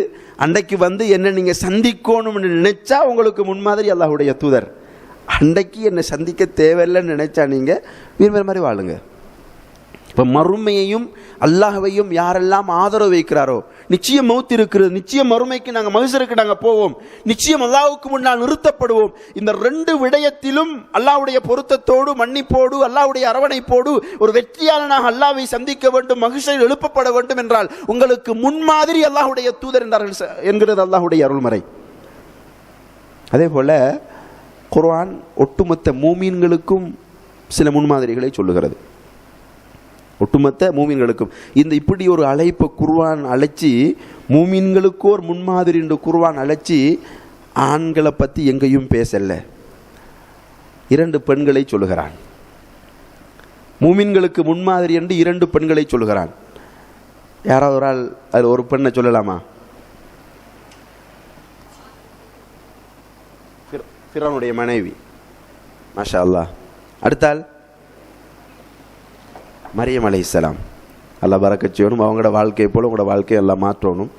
Speaker 1: அன்றைக்கு வந்து என்ன நீங்க சந்திக்கணும்னு நினைச்சா உங்களுக்கு முன்மாதிரி அல்லாஹ்வுடைய தூதர். அன்றைக்கு என்னை சந்திக்க தேவையில்லைன்னு நினைச்சா நீங்க விரும்புகிற மாதிரி வாழுங்க. இப்போ மறுமையையும் அல்லாஹ்வையும் யாரெல்லாம் ஆதரவு வைக்கிறாரோ, நிச்சயம் மௌத் இருக்கிறது, நிச்சயம் மறுமைக்கு நாங்கள் மகசருக்கு நாங்கள் போவோம், நிச்சயம் அல்லாஹ்வுக்கு முன்னால் நிறுத்தப்படுவோம். இந்த ரெண்டு விடயத்திலும் அல்லாஹ்வுடைய பொருத்தத்தோடு, மன்னிப்போடு, அல்லாஹ்வுடைய அரவணைப்போடு ஒரு வெற்றியாளனாக அல்லாஹ்வை சந்திக்க வேண்டும், மகிழ்ச்சியில் எழுப்பப்பட வேண்டும் என்றால் உங்களுக்கு முன்மாதிரி அல்லாஹ்வுடைய தூதர் என்றார்கள் என்கிறது அல்லாஹ்வுடைய அருள்மறை. அதே போல குர்ஆன் ஒட்டுமொத்த மூமீன்களுக்கும் சில முன்மாதிரிகளை சொல்லுகிறது. ஒட்டுமொத்த மூமின்களுக்கும் இந்த இப்படி ஒரு அழைப்பை குர்ஆன் அழைச்சி, மூமின்களுக்கு ஒரு முன்மாதிரி என்று குர்ஆன் அழைச்சி, ஆண்களை பற்றி எங்கேயும் பேசல. 2 பெண்களை சொல்லுகிறான். மூமின்களுக்கு முன்மாதிரி என்று 2 பெண்களை சொல்லுகிறான். யாராவது ஒரு ஆள் அது ஒரு பெண்ணை சொல்லலாமா? ஃபிரௌனுடைய மனைவி, மாஷா அல்லாஹ். அடுத்தால் மரியம் அலைஹிஸ்ஸலாம். அல்லாஹ் பரக்கத் செய்யணும், அவங்களோட வாழ்க்கையை போல உங்களோட வாழ்க்கையை எல்லாம் மாற்றணும்.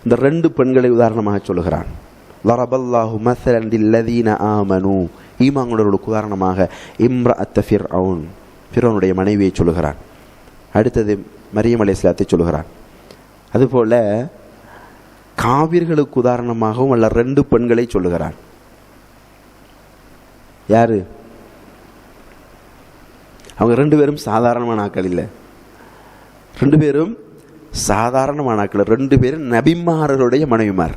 Speaker 1: இந்த 2 பெண்களை உதாரணமாக சொல்லுகிறான். லரபல்லாஹு மஸலன் லில்லதீன ஆமனூ, ஈமான்களோருக்கு உதாரணமாக இம்ரஅத்த ஃபிர்அவுன், ஃபிர்அவுனுடைய மனைவியை சொல்லுகிறான். அடுத்தது மரியம் அலைஹிஸ்ஸலாத்தை சொல்லுகிறான். அதுபோல காவிர்களுக்கு உதாரணமாகவும் அல்ல 2 பெண்களை சொல்லுகிறான். யாரு அவங்க? 2 பேரும் சாதாரணமான ஆக்கள் இல்லை, 2 பேரும் சாதாரணமான ஆக்கள், 2 பேரும் நபிமார்களுடைய மனைவிமார்.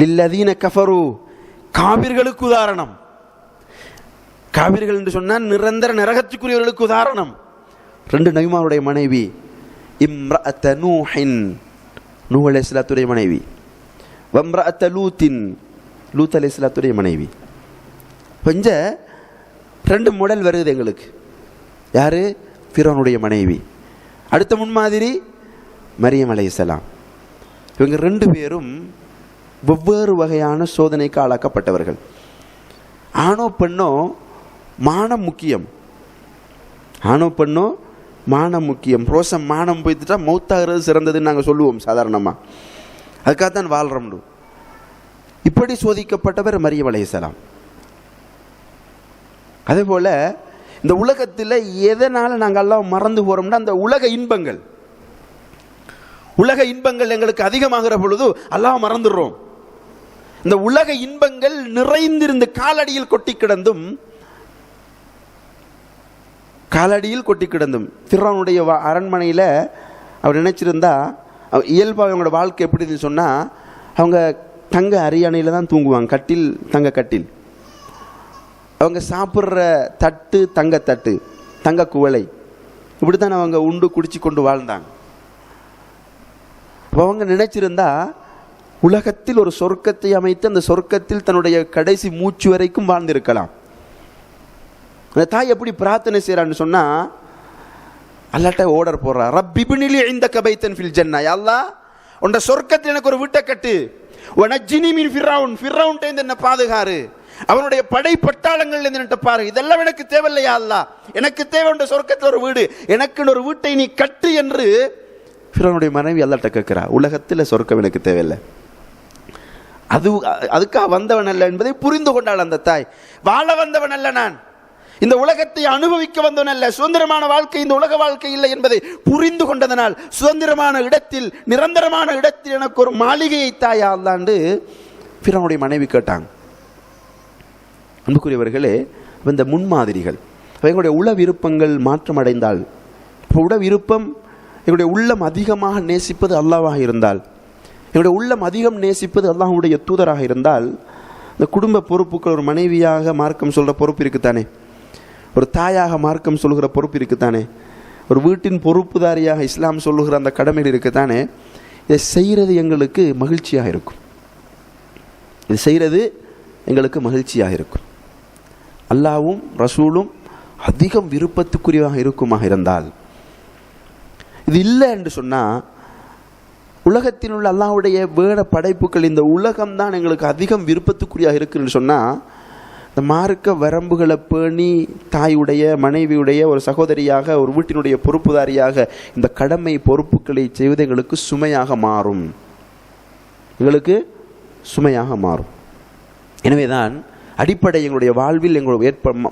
Speaker 1: லில்லதீன கஃபரு, காபிர்களுக்கு உதாரணம். காபிர்கள் என்று சொன்னால் நிரந்தர நரகத்துக்குரியவர்களுக்கு உதாரணம். 2 நபிமாருடைய மனைவி. இம்ரஅத்த நூஹின், நூஹ் அலைஹிஸ்ஸலாத்துடைய மனைவி. வம்ரஅத்த லூத்தின், லூத் அலைஹிஸ்ஸலாத்துடைய மனைவி. கொஞ்சம் 2 மாடல் வருது எங்களுக்கு. யாரு? ஃபிரௌனுடைய மனைவி. அடுத்த முன்மாதிரி மரியம் அலைஹிஸ்ஸலாம். இவங்க 2 பேரும் வெவ்வேறு வகையான சோதனைக்கு ஆளாக்கப்பட்டவர்கள். ஆணோ பெண்ணோ மானம் முக்கியம், ஆணோ பெண்ணோ மானம் முக்கியம். ரோசம் மானம் போய்த்துட்டா மௌத்தாகிறது சிறந்ததுன்னு நாங்கள் சொல்லுவோம் சாதாரணமாக, அதுக்காகத்தான் வாழ்றோம். இப்படி சோதிக்கப்பட்டவர் மரியம் அலைஹிஸ்ஸலாம். அதே போல இந்த உலகத்தில் எதனால நாங்கள் எல்லாம் மறந்து போறோம்னா, அந்த உலக இன்பங்கள், உலக இன்பங்கள் எங்களுக்கு அதிகமாகிற பொழுது அல்லாஹ் மறந்துடுறோம். இந்த உலக இன்பங்கள் நிறைந்திருந்த காலடியில் கொட்டி கிடந்தும், காலடியில் கொட்டி கிடந்தும். ஃபிரௌனுடைய அரண்மனையில் அவர் நினைச்சிருந்தா, இயல்பாக அவங்களோட வாழ்க்கை எப்படி சொன்னால், அவங்க தங்க அரியணையில் தான் தூங்குவாங்க, கட்டில் தங்க கட்டில். அவங்க சாப்பிட்ற தட்டு தங்க தட்டு, தங்க குவளை, இப்படித்தான் அவங்க உண்டு குடிச்சு கொண்டு வாழ்ந்தாங்க. அப்போ அவங்க நினைச்சிருந்தா உலகத்தில் ஒரு சொர்க்கத்தை அமைத்து அந்த சொர்க்கத்தில் தன்னுடைய கடைசி மூச்சு வரைக்கும் வாழ்ந்திருக்கலாம். அந்த தாய் எப்படி பிரார்த்தனை செய்யறான்னு சொன்னா, அல்லாட்ட ஆர்டர் போடுறா, ரப்பிப்னிலி இந்தக பைத்தன் ஃபில் ஜன்னா, யா அல்லாஹ் உன்ட சொர்க்கத்தில் எனக்கு ஒரு வீட்டை கட்டு, வனஜ்ஜினி மின் ஃபிர்அவுன், ஃபிர்அவுன்ட்ட இருந்து என்ன பாதுகாரு, அவனுடைய படை பட்டாளங்கள் இருந்து பாரு, இதெல்லாம் எனக்கு தேவையில்லையா அல்லாஹ், எனக்கு தேவை உண்ட சொர்க்கத்தில் ஒரு வீடு, எனக்கு ஒரு வீட்டை நீ கட்டு என்று ஃபிர்அவுனுடைய மனைவி அல்லாட்ட கேட்கிறா. உலகத்தில் சொர்க்கம் எனக்கு தேவையில்லை, அதுக்காக வந்தவன் அல்ல என்பதை புரிந்து கொண்டாள் அந்த தாய். வாழ வந்தவன் அல்ல நான், இந்த உலகத்தை அனுபவிக்க வந்தவன் அல்ல, சுதந்திரமான வாழ்க்கை இந்த உலக வாழ்க்கை இல்லை என்பதை புரிந்து கொண்டதனால் சுதந்திரமான இடத்தில், நிரந்தரமான இடத்தில் எனக்கு ஒரு மாளிகையை தாயா அல்லாண்டு ஃபிர்அவுனுடைய மனைவி கேட்டாங்க. அன்புக்குரியவர்களே, இந்த முன்மாதிரிகள் எங்களுடைய உள விருப்பங்கள் மாற்றம் அடைந்தால், இப்போ உள விருப்பம் எங்களுடைய உள்ளம் அதிகமாக நேசிப்பது அல்லாஹ்வாக இருந்தால், என்னுடைய உள்ளம் அதிகம் நேசிப்பது அல்லாஹ்வுடைய தூதராக இருந்தால், இந்த குடும்ப பொறுப்புகள், ஒரு மனைவியாக மார்க்கம் சொல்கிற பொறுப்பு இருக்குத்தானே, ஒரு தாயாக மார்க்கம் சொல்கிற பொறுப்பு இருக்குத்தானே, ஒரு வீட்டின் பொறுப்புதாரியாக இஸ்லாம் சொல்லுகிற அந்த கடமைகள் இருக்குத்தானே, இதை செய்கிறது எங்களுக்கு மகிழ்ச்சியாக இருக்கும். இது செய்கிறது எங்களுக்கு மகிழ்ச்சியாக இருக்கும். அல்லாஹ்வும் ரசூலும் அதிகம் விருப்பத்துக்குரியவாக இருக்குமாக இருந்தால், இது இல்லை என்று சொன்னால், உலகத்தில் உள்ள அல்லாஹ்வுடைய வேட படைப்புகள், இந்த உலகம்தான் எங்களுக்கு அதிகம் விருப்பத்துக்குரியாக இருக்குன்னு சொன்னால், இந்த மார்க்க வரம்புகளை பேணி தாயுடைய, மனைவியுடைய, ஒரு சகோதரியாக, ஒரு வீட்டினுடைய பொறுப்புதாரியாக இந்த கடமை பொறுப்புகளை செய்வது எங்களுக்கு சுமையாக மாறும், எங்களுக்கு சுமையாக மாறும். எனவேதான் அடிப்படை எங்களுடைய வாழ்வில் எங்களுடைய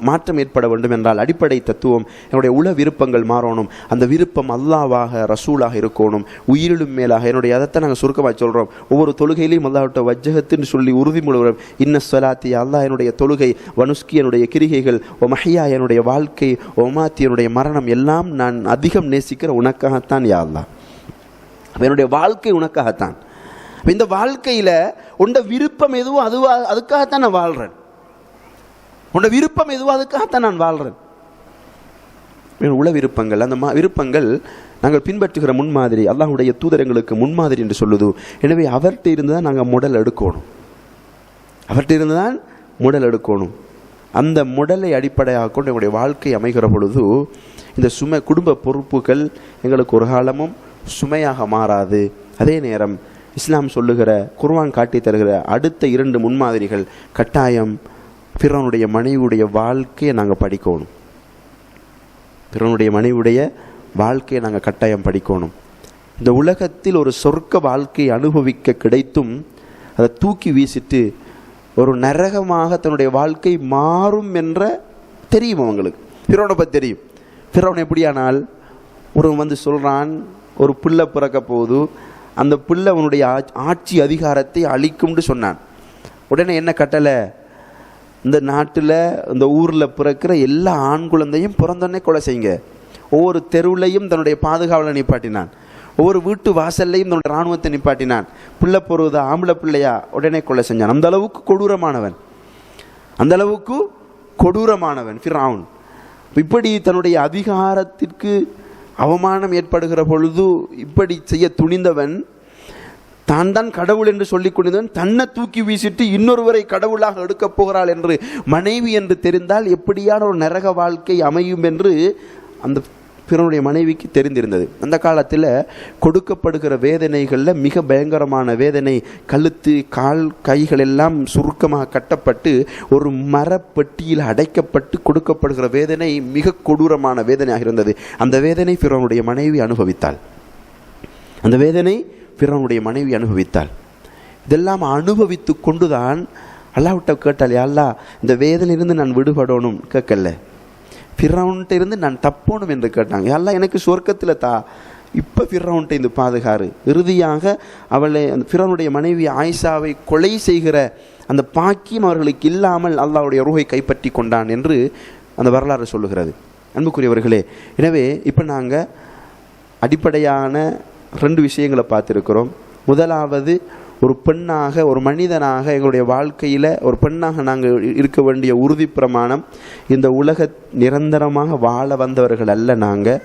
Speaker 1: மாற்றம் ஏற்பட வேண்டும் என்றால் அடிப்படை தத்துவம் என்னுடைய உள விருப்பங்கள் மாறணும். அந்த விருப்பம் அல்லாஹ்வாக, ரசூலாக இருக்கணும், உயிரிலும் மேலாக. என்னுடைய அதைத்தான் நாங்கள் சுருக்கமாக சொல்கிறோம். ஒவ்வொரு தொழுகையிலையும் அல்லாஹ்விட்ட வஜ்ஜகத்துன்னு சொல்லி உறுதிமொழிகிறோம். இன்ன ஸலாத்தி, அல்லாஹ் என்னுடைய தொழுகை, வனுஸ்கி என்னுடைய கிரிகைகள், ஒ மஹியா என்னுடைய வாழ்க்கை, ஒமாத்தி என்னுடைய மரணம் எல்லாம் நான் அதிகம் நேசிக்கிற உனக்காகத்தான் யா அல்லாஹ். என்னுடைய வாழ்க்கை உனக்காகத்தான். இந்த வாழ்க்கையில் உண்ட விருப்பம் எதுவோ அதுக்காகத்தான் நான் வாழ்கிறேன். உன்னோட விருப்பம் எதுவோ அதுக்காகத்தான் நான் வாழ்கிறேன். உள விருப்பங்கள், அந்த விருப்பங்கள் நாங்கள் பின்பற்றுகிற முன்மாதிரி, அல்லாஹ்வுடைய தூதர் எங்களுக்கு முன்மாதிரி என்று சொல்லுது. எனவே அவர்கிட்ட இருந்து தான் நாங்கள் முடல் எடுக்கணும், அவர்கிட்ட இருந்து தான் முடல் எடுக்கணும். அந்த முடலை அடிப்படையாக கொண்டு எங்களுடைய வாழ்க்கை அமைகிற பொழுது இந்த குடும்ப பொறுப்புகள் எங்களுக்கு ஒரு காலமும் சுமையாக மாறாது. அதே நேரம் இஸ்லாம் சொல்லுகிற, குர்ஆன் காட்டி தருகிற அடுத்த 2 முன்மாதிரிகள், கட்டாயம் ஃபிர்அவுனுடைய மனைவியுடைய வாழ்க்கையை நாங்கள் படிக்கணும். ஃபிர்அவுனுடைய மனைவியுடைய வாழ்க்கையை நாங்கள் கட்டாயம் படிக்கணும். இந்த உலகத்தில் ஒரு சொர்க்க வாழ்க்கையை அனுபவிக்க கிடைத்தும் அதை தூக்கி வீசிட்டு ஒரு நரகமாக தன்னுடைய வாழ்க்கை மாறும் என்ற தெரியும் அவங்களுக்கு. ஃபிர்அவுனை பற்றி தெரியும். ஃபிர்அவுன் எப்படியானால், ஒருவன் வந்து சொல்கிறான், ஒரு பிள்ளை பிறக்க போகுது, அந்த பிள்ளை அவனுடைய ஆட்சி அதிகாரத்தை அழிக்கும்னு சொன்னான். உடனே என்ன கட்டளை, இந்த நாட்டில், இந்த ஊரில் பிறக்கிற எல்லா ஆண் குழந்தையும் பிறந்தோடனே கொலை செய்யுங்க. ஒவ்வொரு தெருவுலையும் தன்னுடைய பாதுகாவலை நிப்பாட்டினான், ஒவ்வொரு வீட்டு வாசல்லையும் தன்னுடைய இராணுவத்தை நிப்பாட்டினான். பிள்ளை பொறுவதா ஆம்பளை பிள்ளையா உடனே கொலை செஞ்சான். அந்த அளவுக்கு கொடூரமானவன், அந்த அளவுக்கு கொடூரமானவன் ஃபிர்அவுன். இப்படி தன்னுடைய அதிகாரத்திற்கு அவமானம் ஏற்படுகிற பொழுது இப்படி செய்ய துணிந்தவன், தான் கடவுள் என்று சொல்லிக் கொண்டிருந்தவன், தன்னை தூக்கி வீசிட்டு இன்னொருவரை கடவுளாக எடுக்கப் போகிறாள் என்று மனைவி என்று தெரிந்தால் எப்படியான ஒரு நரக வாழ்க்கை அமையும் என்று அந்த ஃபிர்அவுனுடைய மனைவிக்கு தெரிந்திருந்தது. அந்த காலத்தில் கொடுக்கப்படுகிற வேதனைகளில் மிக பயங்கரமான வேதனை, கழுத்து, கால், கைகள் எல்லாம் சுருக்கமாக கட்டப்பட்டு ஒரு மரப்பெட்டியில் அடைக்கப்பட்டு கொடுக்கப்படுகிற வேதனை மிக கொடூரமான வேதனையாக இருந்தது. அந்த வேதனை ஃபிர்அவுனுடைய மனைவி அனுபவித்தாள். அந்த வேதனை ஃபிர்அவுனுடைய மனைவி அனுபவித்தாள். இதெல்லாம் அனுபவித்து கொண்டுதான் அல்லாஹ்விட்ட கேட்டாள், யா அல்லாஹ் இந்த வேதனையிலிருந்து நான் விடுபடணும் கேட்கல, ஃபிர்அவுன்ட்ட இருந்து நான் தப்போணும் என்று கேட்டாங்க. யா அல்லாஹ் எனக்கு சொர்க்கத்தில் தா, இப்போ ஃபிர்அவுன்ட்ட இந்த பாதுகாரு. இறுதியாக அவளை, அந்த ஃபிர்அவுனுடைய மனைவி ஆயிஷாவை கொலை செய்கிற அந்த பாக்கியம் அவர்களுக்கு இல்லாமல் அல்லாஹ்வுடைய ரூஹை கைப்பற்றி கொண்டான் என்று அந்த வரலாறு சொல்லுகிறது. அன்புக்குரியவர்களே, எனவே இப்போ நாங்கள் அடிப்படையான 2 விஷயங்களை பார்த்துருக்கிறோம். முதலாவது, ஒரு பெண்ணாக, ஒரு மனிதனாக எங்களுடைய வாழ்க்கையில் ஒரு பெண்ணாக நாங்கள் இருக்க வேண்டிய உறுதி பிரமாணம், இந்த உலக நிரந்தரமாக வாழ வந்தவர்கள் அல்ல நாங்கள்.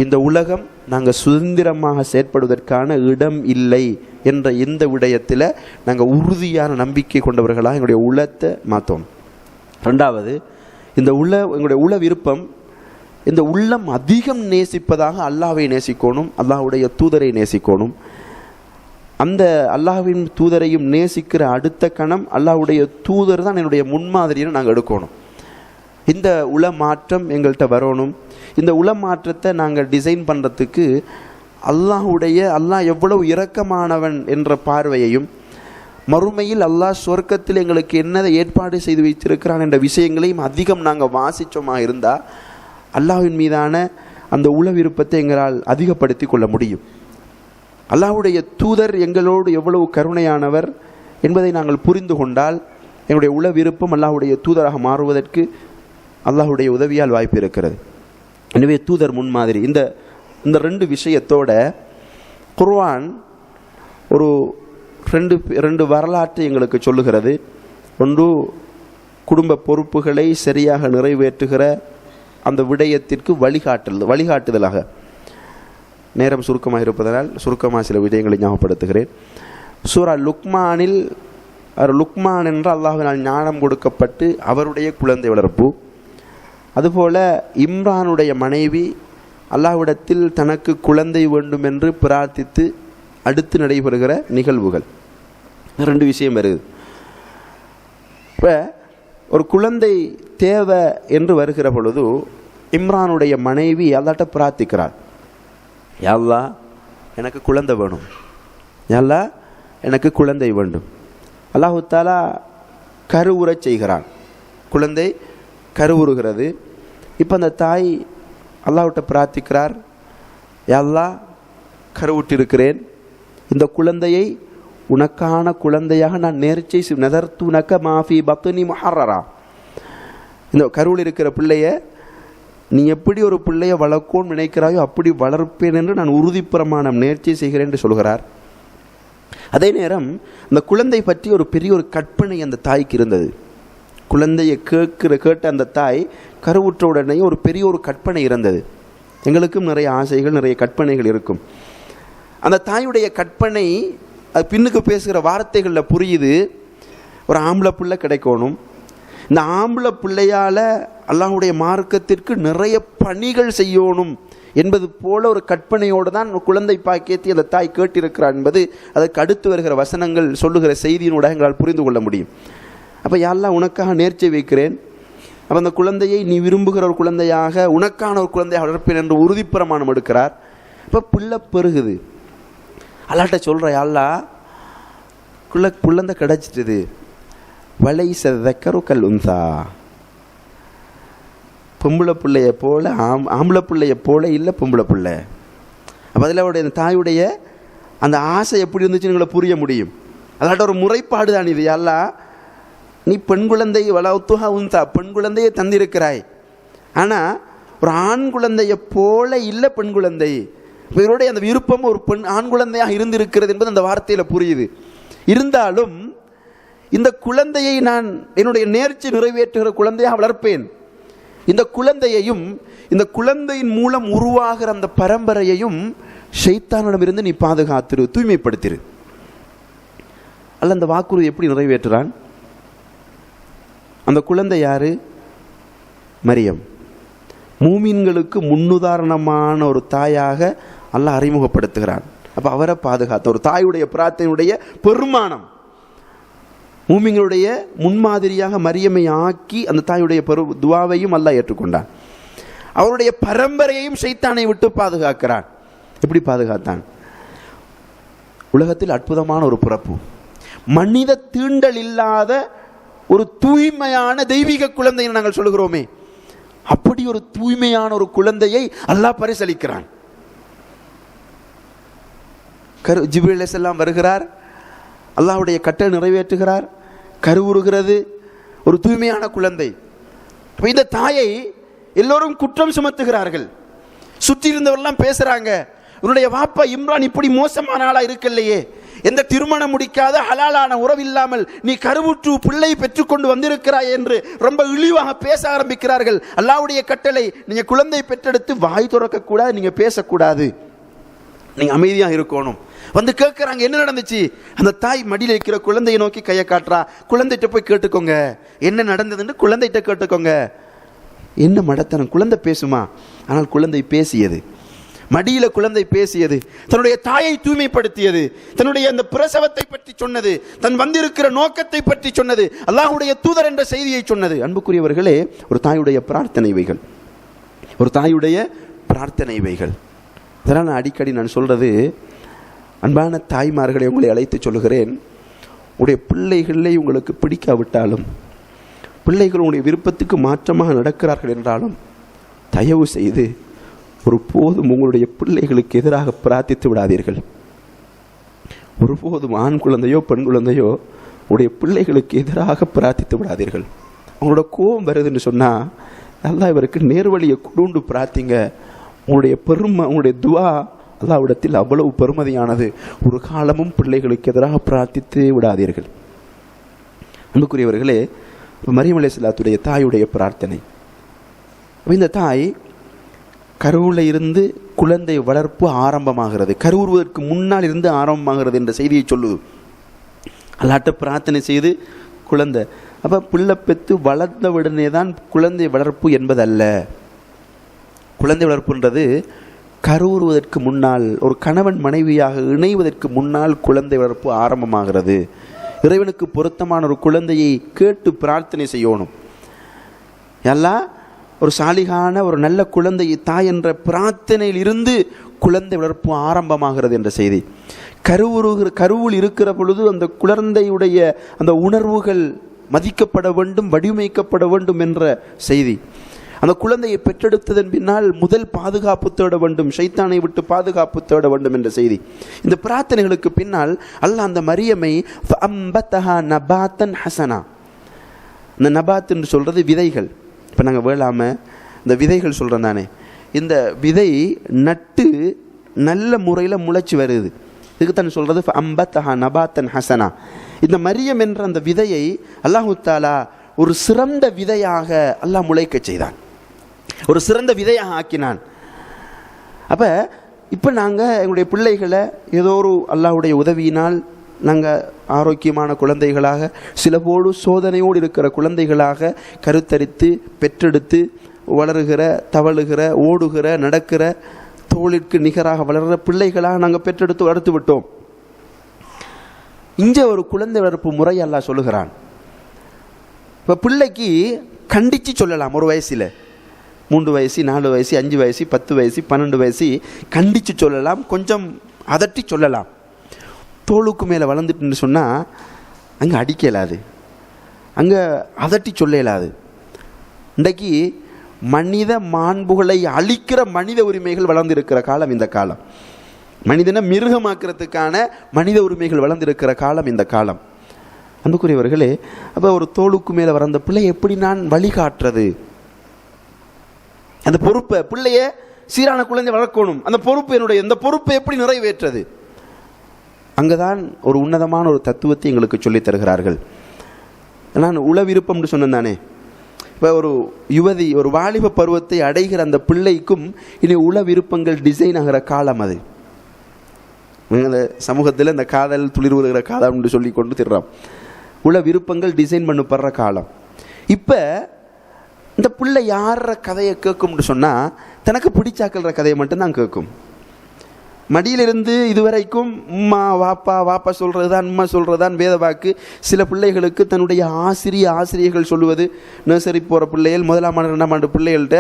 Speaker 1: இந்த உலகம் நாங்கள் சுதந்திரமாக செயற்படுவதற்கான இடம் இல்லை என்ற இந்த விடயத்தில் நாங்கள் உறுதியான நம்பிக்கை கொண்டவர்களாக எங்களுடைய உள்ளத்தை மாற்றோம். ரெண்டாவது, எங்களுடைய உள்ள விருப்பம், இந்த உள்ளம் அதிகம் நேசிப்பதாக அல்லாஹ்வை நேசிக்கணும், அல்லாஹ்வுடைய தூதரை நேசிக்கணும். அந்த அல்லாஹ்வின் தூதரையும் நேசிக்கிற அடுத்த கணம் அல்லாஹ்வுடைய தூதர் தான் என்னுடைய முன்மாதிரின்னு நாங்கள் எடுக்கணும். இந்த உள மாற்றம் எங்கள்கிட்ட வரணும். இந்த உள மாற்றத்தை நாங்கள் டிசைன் பண்ணுறதுக்கு அல்லாஹ் எவ்வளவு இரக்கமானவன் என்ற பார்வையையும், மறுமையில் அல்லாஹ் சொர்க்கத்தில் எங்களுக்கு என்னதை ஏற்பாடு செய்து வைத்திருக்கிறான் என்ற விஷயங்களையும் அதிகம் நாங்கள் வாசித்தோமா இருந்தால் அல்லாஹ்வின் மீதான அந்த உள விருப்பத்தை எங்களால் அதிகப்படுத்தி கொள்ள முடியும். அல்லாஹ்வுடைய தூதர் எங்களோடு எவ்வளவு கருணையானவர் என்பதை நாங்கள் புரிந்து கொண்டால் எங்களுடைய உள விருப்பம் அல்லாஹ்வுடைய தூதராக மாறுவதற்கு அல்லாஹ்வுடைய உதவியால் வாய்ப்பு இருக்கிறது. எனவே தூதர் முன்மாதிரி, இந்த ரெண்டு விஷயத்தோட குர்ஆன் ஒரு ரெண்டு வரலாற்றை எங்களுக்கு சொல்லுகிறது. ஒன்று, குடும்ப பொறுப்புகளை சரியாக நிறைவேற்றுகிற அந்த விடயத்திற்கு வழிகாட்டுதலாக. நேரம் சுருக்கமாக இருப்பதனால் சுருக்கமாக சில விடயங்களை ஞாபகப்படுத்துகிறேன். சூரா லுக்மானில் லுக்மான் என்ற அல்லாஹ்வினால் ஞானம் கொடுக்கப்பட்டு அவருடைய குழந்தை வளர்ப்பு, அதுபோல இம்ரானுடைய மனைவி அல்லாஹ்விடத்தில் தனக்கு குழந்தை வேண்டும் என்று பிரார்த்தித்து அடுத்து நடைபெறுகிற நிகழ்வுகள், ரெண்டு விஷயம் வருது. இப்போ ஒரு குழந்தை தேவை என்று வருகிற பொழுது இம்ரானுடைய மனைவி அல்லாஹ்ட்ட பிரார்த்திக்கிறார், யா அல்லாஹ் எனக்கு குழந்தை வேணும், யா அல்லாஹ் எனக்கு குழந்தை வேண்டும். அல்லாஹ் தஆலா கருவுறச் செய்கிறான், குழந்தை கருவுறுகிறது. இப்போ அந்த தாய் அல்லாஹ்விட்ட பிரார்த்திக்கிறார், யா அல்லாஹ் கருவுற்றிருக்கிறேன், இந்த குழந்தையை உனக்கான குழந்தையாக நான் நேர்ச்சை நதர்த்து நக மாஃபி பத்னி முஹர்ரரா, இந்த கருவில் இருக்கிற பிள்ளைய நீ எப்படி ஒரு பிள்ளையை வளர்க்கோன்னு நினைக்கிறாயோ அப்படி வளர்ப்பேன் என்று நான் உறுதி பிரமாணம் நேர்ச்சை செய்கிறேன் என்று சொல்கிறார். அதே நேரம் அந்த குழந்தை பற்றி ஒரு பெரிய ஒரு கற்பனை அந்த தாய்க்கு இருந்தது. குழந்தையை கேட்ட அந்த தாய் கருவுற்ற உடனே ஒரு பெரிய ஒரு கற்பனை இருந்தது. எங்களுக்கும் நிறைய ஆசைகள், நிறைய கற்பனைகள் இருக்கும். அந்த தாயுடைய கற்பனை அது பின்னுக்கு பேசுகிற வார்த்தைகளில் புரியுது. ஒரு ஆம்பளை பிள்ளை கிடைக்கணும், இந்த ஆம்பளை பிள்ளையால் அல்லாஹ்வுடைய மார்க்கத்திற்கு நிறைய பணிகள் செய்யணும் என்பது போல ஒரு கற்பனையோடு தான் குழந்தை பாக்கியத்தை அந்த தாய் கேட்டிருக்கிறார் என்பது அதற்கு அடுத்து வருகிற வசனங்கள் சொல்லுகிற செய்தியினூடாக எங்களால் புரிந்து கொள்ள முடியும். அப்போ யா அல்லாஹ் உனக்காக நேர்ச்சை வைக்கிறேன், அப்போ அந்த குழந்தையை நீ விரும்புகிற ஒரு குழந்தையாக, உனக்கான ஒரு குழந்தையாக வளர்ப்பேன் என்று உறுதிப்பிரமாணம் எடுக்கிறார். இப்போ பிள்ளை பெருகுது. அல்லாட்ட சொல்கிற, யா அல்லாஹ் குழந்தை கிடச்சிட்டுது, வலைச தக்கருக்கல் உன்சா, பொம்பளை பிள்ளைய போல ஆம்பளை பிள்ளைய போல இல்லை பொம்பளை பிள்ளை. அப்போ அதில் அவருடைய அந்த தாயுடைய அந்த ஆசை எப்படி இருந்துச்சுன்னு எங்களை புரிய முடியும். அதாட்ட ஒரு முறைப்பாடு தான் இது. யா அல்லாஹ் நீ பெண் குழந்தை வளவுத்துஹா உன்சா, பெண் குழந்தையை தந்திருக்கிறாய், ஆனால் ஒரு ஆண் குழந்தைய போல இல்லை பெண் குழந்தை. இவருடைய அந்த விருப்பம் ஒரு ஆண் குழந்தையாக இருந்திருக்கிறது என்பது அந்த வார்த்தையில் புரியுது. இருந்தாலும் இந்த குழந்தையை நான் என்னுடைய நேர்ச்சி நிறைவேற்றுகிற குழந்தையாக வளர்ப்பேன். இந்த குழந்தையையும் இந்த குழந்தையின் மூலம் உருவாகிற அந்த பரம்பரையையும் ஷைத்தானிடமிருந்து நீ பாதுகாத்திரு, தூய்மைப்படுத்திரு. அல்ல அந்த வாக்குறுதி எப்படி நிறைவேற்றுறான்? அந்த குழந்தை யாரு? மரியம். மூமின்களுக்கு முன்னுதாரணமான ஒரு தாயாக அல்லாஹ் அறிமுகப்படுத்துகிறான். அப்போ அவரை பாதுகாத்த ஒரு தாயுடைய பிரார்த்தனையுடைய பெருமானம், மூமின்களுடைய முன்மாதிரியாக மரியமை ஆக்கி அந்த தாயுடைய துவாவையும் அல்லாஹ் ஏற்றுக்கொண்டான். அவருடைய பரம்பரையையும் ஷைத்தானை விட்டு பாதுகாக்கிறான். எப்படி பாதுகாத்தான்? உலகத்தில் அற்புதமான ஒரு பிறப்பு, மனித தீண்டல் இல்லாத ஒரு தூய்மையான தெய்வீக குழந்தை நாங்கள் சொல்லுகிறோமே, அப்படி ஒரு தூய்மையான ஒரு குழந்தையை அல்லாஹ் பரிசளிக்கிறான். ஜிப்ரீல் அலைஹிஸ்ஸலாம் வருகிறார், அல்லாஹ்வுடைய கட்டளை நிறைவேற்றுகிறார், கருவுறுகிறது ஒரு தூய்மையான குழந்தை. இந்த தாயை எல்லோரும் குற்றம் சுமத்துகிறார்கள். சுற்றி இருந்தவரெல்லாம் பேசுறாங்க, உன்னுடைய வாப்பா இம்ரான் இப்படி மோசமான ஆளா இருக்கலையே, எந்த திருமணம் முடிக்காத ஹலாலான உறவில்லாமல் நீ கருவுற்று பிள்ளை பெற்றுக்கொண்டு வந்திருக்கிறாய் என்று ரொம்ப இழிவாக பேச ஆரம்பிக்கிறார்கள். அல்லாஹ்வுடைய கட்டளை, நீங்க குழந்தை பெற்றெடுத்து வாய் திறக்க கூடாது, நீங்க பேசக்கூடாது, நீங்க அமைதியாக இருக்கணும். வந்து கேட்கிறாங்க என்ன நடந்துச்சு. அந்த தாய் மடியில் இருக்கிற குழந்தையை நோக்கி கையை காட்டுறா. குழந்தைகிட்ட போய் கேட்டுக்கோங்க என்ன நடந்ததுன்னு குழந்தைகிட்ட கேட்டுக்கோங்க. என்ன மடத்தனம், குழந்தை பேசுமா? ஆனால் குழந்தை பேசியது, மடியில குழந்தை பேசியது, தன்னுடைய தாயை தூய்மைப்படுத்தியது, தன்னுடைய அந்த பிரசவத்தை பற்றி சொன்னது, தன் வந்திருக்கிற நோக்கத்தை பற்றி சொன்னது, அல்லாஹ்வுடைய தூதர் என்ற செய்தியை சொன்னது. அன்புக்குரியவர்களே, ஒரு தாயுடைய பிரார்த்தனைவைகள், ஒரு தாயுடைய பிரார்த்தனைவைகள். அதனால் நான் அடிக்கடி நான் சொல்றது, அன்பான தாய்மார்களை உங்களை அழைத்து சொல்லுகிறேன், உடைய பிள்ளைகளை உங்களுக்கு பிடிக்காவிட்டாலும், பிள்ளைகள் உங்களுடைய விருப்பத்துக்கு மாற்றமாக நடக்கிறார்கள் என்றாலும், தயவு செய்து ஒருபோதும் உங்களுடைய பிள்ளைகளுக்கு எதிராக பிரார்த்தித்து விடாதீர்கள். ஒருபோதும் ஆண் குழந்தையோ பெண் குழந்தையோ உடைய பிள்ளைகளுக்கு எதிராக பிரார்த்தித்து விடாதீர்கள். அவங்களோட கோபம் வருதுன்னு சொன்னால், அல்லாஹ் இவருக்கு நேர்வழியை கொடுண்டு பிரார்த்திங்க. உங்களுடைய பெருமை, உங்களுடைய துவா அல்லாஹ்விடத்தில் அவ்வளவு பெருமதியானது. ஒரு காலமும் பிள்ளைகளுக்கு எதிராக பிரார்த்தித்து விடாதீர்கள். அன்புக்குரியவர்களே, மரியம் அலைஹிஸ்ஸலாத்துடைய தாயுடைய பிரார்த்தனை. இந்த தாய் கருவில் இருந்து குழந்தை வளர்ப்பு ஆரம்பமாகிறது, கருவுறுவதற்கு முன்னால் இருந்து ஆரம்பமாகிறது என்ற செய்தியை சொல்லுது. அல்லாஹ்ட்ட பிரார்த்தனை செய்து குழந்தை, அப்போ பிள்ளை பெற்று வளர்ந்த உடனே தான் குழந்தை வளர்ப்பு என்பதல்ல. குழந்தை வளர்ப்புன்றது கருவுறுவதற்கு முன்னால், ஒரு கணவன் மனைவியாக இணைவதற்கு முன்னால் குழந்தை வளர்ப்பு ஆரம்பமாகிறது. இறைவனுக்கு பொருத்தமான ஒரு குழந்தையை கேட்டு பிரார்த்தனை செய்யணும். எல்லாம் ஒரு சாலிகான ஒரு நல்ல குழந்தையை தாய் என்ற பிரார்த்தனையில் இருந்து குழந்தை வளர்ப்பு ஆரம்பமாகிறது என்ற செய்தி. கருவில் இருக்கிற பொழுது அந்த குழந்தையுடைய அந்த உணர்வுகள் மதிக்கப்பட வேண்டும், வடிவமைக்கப்பட வேண்டும் என்ற செய்தி. அந்த குழந்தையை பெற்றெடுத்ததன் பின்னால் முதல் பாதுகாப்பு தேட வேண்டும், ஷைத்தானை விட்டு பாதுகாப்பு தேட வேண்டும் என்ற செய்தி. இந்த பிரார்த்தனைகளுக்கு பின்னால் அல்லாஹ் அந்த மரியமை ஃபஅம்பதஹா நபாத்தன் ஹசனா, இந்த நபாத் என்று சொல்றது விதைகள். இப்போ நாங்கள் வேளாம இந்த விதைகள் சொல்கிறோம் தானே, இந்த விதை நட்டு நல்ல முறையில் முளைச்சி வருது, இதுக்கு தான் சொல்கிறது ஃபஅம்பதஹா நபாத்தன் ஹசனா. இந்த மரியம் என்ற அந்த விதையை அல்லாஹு தஆலா ஒரு சிறந்த விதையாக அல்லாஹ் முளைக்க செய்தான், ஒரு சிறந்த விதையாக ஆக்கினான். அப்போ இப்போ நாங்கள் எங்களுடைய பிள்ளைகளை ஏதோ ஒரு அல்லாஹ்வுடைய உதவியினால் நாங்கள் ஆரோக்கியமான குழந்தைகளாக, சிலபோடு சோதனையோடு இருக்கிற குழந்தைகளாக கருத்தரித்து பெற்றெடுத்து வளருகிற, தவழுகிற, ஓடுகிற, நடக்கிற, தோளிற்கு நிகராக வளர்கிற பிள்ளைகளாக நாங்கள் பெற்றெடுத்து வளர்த்து விட்டோம். இங்கே ஒரு குழந்தை வளர்ப்பு முறை அல்லாஹ் சொல்லுகிறான். இப்போ பிள்ளைக்கு கண்டித்து சொல்லலாம், ஒரு வயசில் 3 வயசு 4 வயசு 5 வயசு 10 வயசு 12 வயசு கண்டித்து சொல்லலாம், கொஞ்சம் அதட்டி சொல்லலாம். தோளுக்கு மேலே வளர்ந்துட்டுன்னு சொன்னால் அங்கே அடிக்க இயலாது, அங்கே அதட்டி சொல்ல இயலாது. இன்றைக்கு மனித மாண்புகளை அழிக்கிற மனித உரிமைகள் வளர்ந்திருக்கிற காலம் இந்த காலம். மனிதனை மிருகமாக்குறதுக்கான மனித உரிமைகள் வளர்ந்திருக்கிற காலம் இந்த காலம். அன்புக்குரியவர்களே, அப்போ ஒரு தோளுக்கு மேலே வளர்ந்த பிள்ளை எப்படி நான் வழிகாட்டுறது? அந்த பொறுப்பை, பிள்ளைய சீரான குழந்தை வளர்க்கணும், அந்த பொறுப்பு என்னுடைய, இந்த பொறுப்பை எப்படி நிறைவேற்றது? அங்கதான் ஒரு உன்னதமான ஒரு தத்துவத்தை எங்களுக்கு சொல்லித் தருகிறார்கள். நான் உள விருப்பம்னு சொன்னேன் தானே, இப்போ ஒரு யுவதி ஒரு வாலிப பருவத்தை அடைகிற அந்த பிள்ளைக்கும் இனி உள விருப்பங்கள் டிசைன் ஆகிற காலம் அது. அந்த சமூகத்தில் இந்த காதல் துளிர்வுகிற காலம் என்று சொல்லி கொண்டு திடுறோம். உள விருப்பங்கள் டிசைன் பண்ணப்படுற காலம். இப்போ இந்த பிள்ளை யார கதையை கேட்கும்னு சொன்னால் தனக்கு பிடிச்சாக்கல்ற கதையை மட்டும்தான் கேட்கும். மடியிலிருந்து இதுவரைக்கும் உம்மா வாப்பா, வாப்பா சொல்கிறது தான், உம்மா சொல்கிறது தான் வேத வாக்கு. சில பிள்ளைகளுக்கு தன்னுடைய ஆசிரியர்கள் சொல்லுவது, நர்சரி போகிற பிள்ளைகள் 1ஆம் ஆண்டு 2ஆம் ஆண்டு பிள்ளைகள்கிட்ட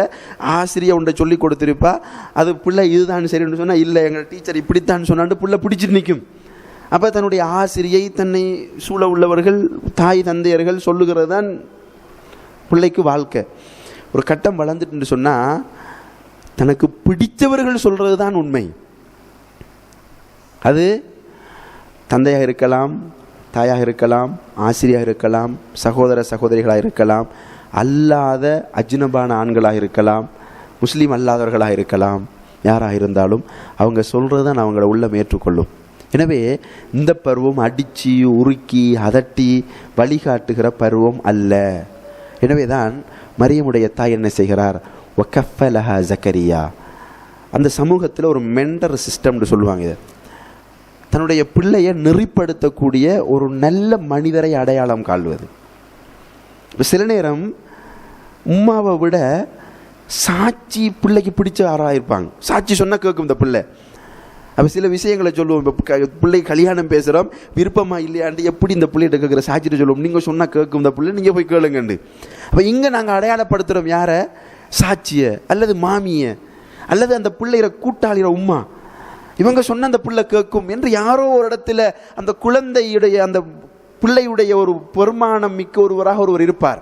Speaker 1: ஆசிரியர் ஒன்றை சொல்லி கொடுத்துருப்பா, அது பிள்ளை இதுதான் சரின்னு சொன்னால் இல்லை எங்கள் டீச்சர் இப்படித்தான் சொன்னான்னு பிள்ளை பிடிச்சிட்டு நிற்கும். அப்போ தன்னுடைய ஆசிரியை, தன்னை சூழ உள்ளவர்கள், தாய் தந்தையர்கள் சொல்லுகிறது தான் பிள்ளைக்கு வாழ்க்கை. ஒரு கட்டம் வளர்ந்துட்டு சொன்னால் தனக்கு பிடித்தவர்கள் சொல்கிறது தான் உண்மை. அது தந்தையாக இருக்கலாம், தாயாக இருக்கலாம், ஆசிரியராக இருக்கலாம், சகோதர சகோதரிகளாக இருக்கலாம், அல்லாத அஜ்னபான ஆண்களாக இருக்கலாம், முஸ்லீம் அல்லாதவர்களாக இருக்கலாம். யாராக இருந்தாலும் அவங்க சொல்கிறது தான் அவங்கள உள்ளம் ஏற்றுக்கொள்ளும். எனவே இந்த பருவம் அடித்து உருக்கி அதட்டி வழிகாட்டுகிற பருவம் அல்ல. எனவே தான் மரியமுடைய தாய் என்ன செய்கிறார், வக்கஃபலஹா ஜக்கரியா. அந்த சமூகத்தில் ஒரு மெண்டர் சிஸ்டம்னு சொல்லுவாங்க. இது தன்னுடைய பிள்ளையை நெறிப்படுத்தக்கூடிய ஒரு நல்ல மனிதரை அடையாளம் காண்பது. சில நேரம் உம்மாவை விட சாட்சி பிள்ளைக்கு பிடிச்ச ஆறாக இருப்பாங்க. சாட்சி சொன்னால் கேட்கும் இந்த பிள்ளை. அப்போ சில விஷயங்களை சொல்லுவோம். இப்போ பிள்ளை கல்யாணம் பேசுகிறோம், விருப்பமா இல்லையாண்டு எப்படி இந்த பிள்ளைகிட்ட கேட்குற சாட்சிட்டு சொல்லுவோம். நீங்கள் சொன்னால் கேட்கும் இந்த பிள்ளை, நீங்கள் போய் கேளுங்கண்டு. அப்போ இங்கே நாங்கள் அடையாளப்படுத்துகிறோம் யாரை, சாட்சியை அல்லது மாமியை அல்லது அந்த பிள்ளைகிற கூட்டாளிகிற உம்மா. இவங்க சொன்ன அந்த பிள்ளை கேட்கும் என்று யாரோ ஒரு இடத்துல அந்த குழந்தையுடைய அந்த பிள்ளையுடைய ஒரு பெருமானம் மிக்க ஒருவராக ஒருவர் இருப்பார்.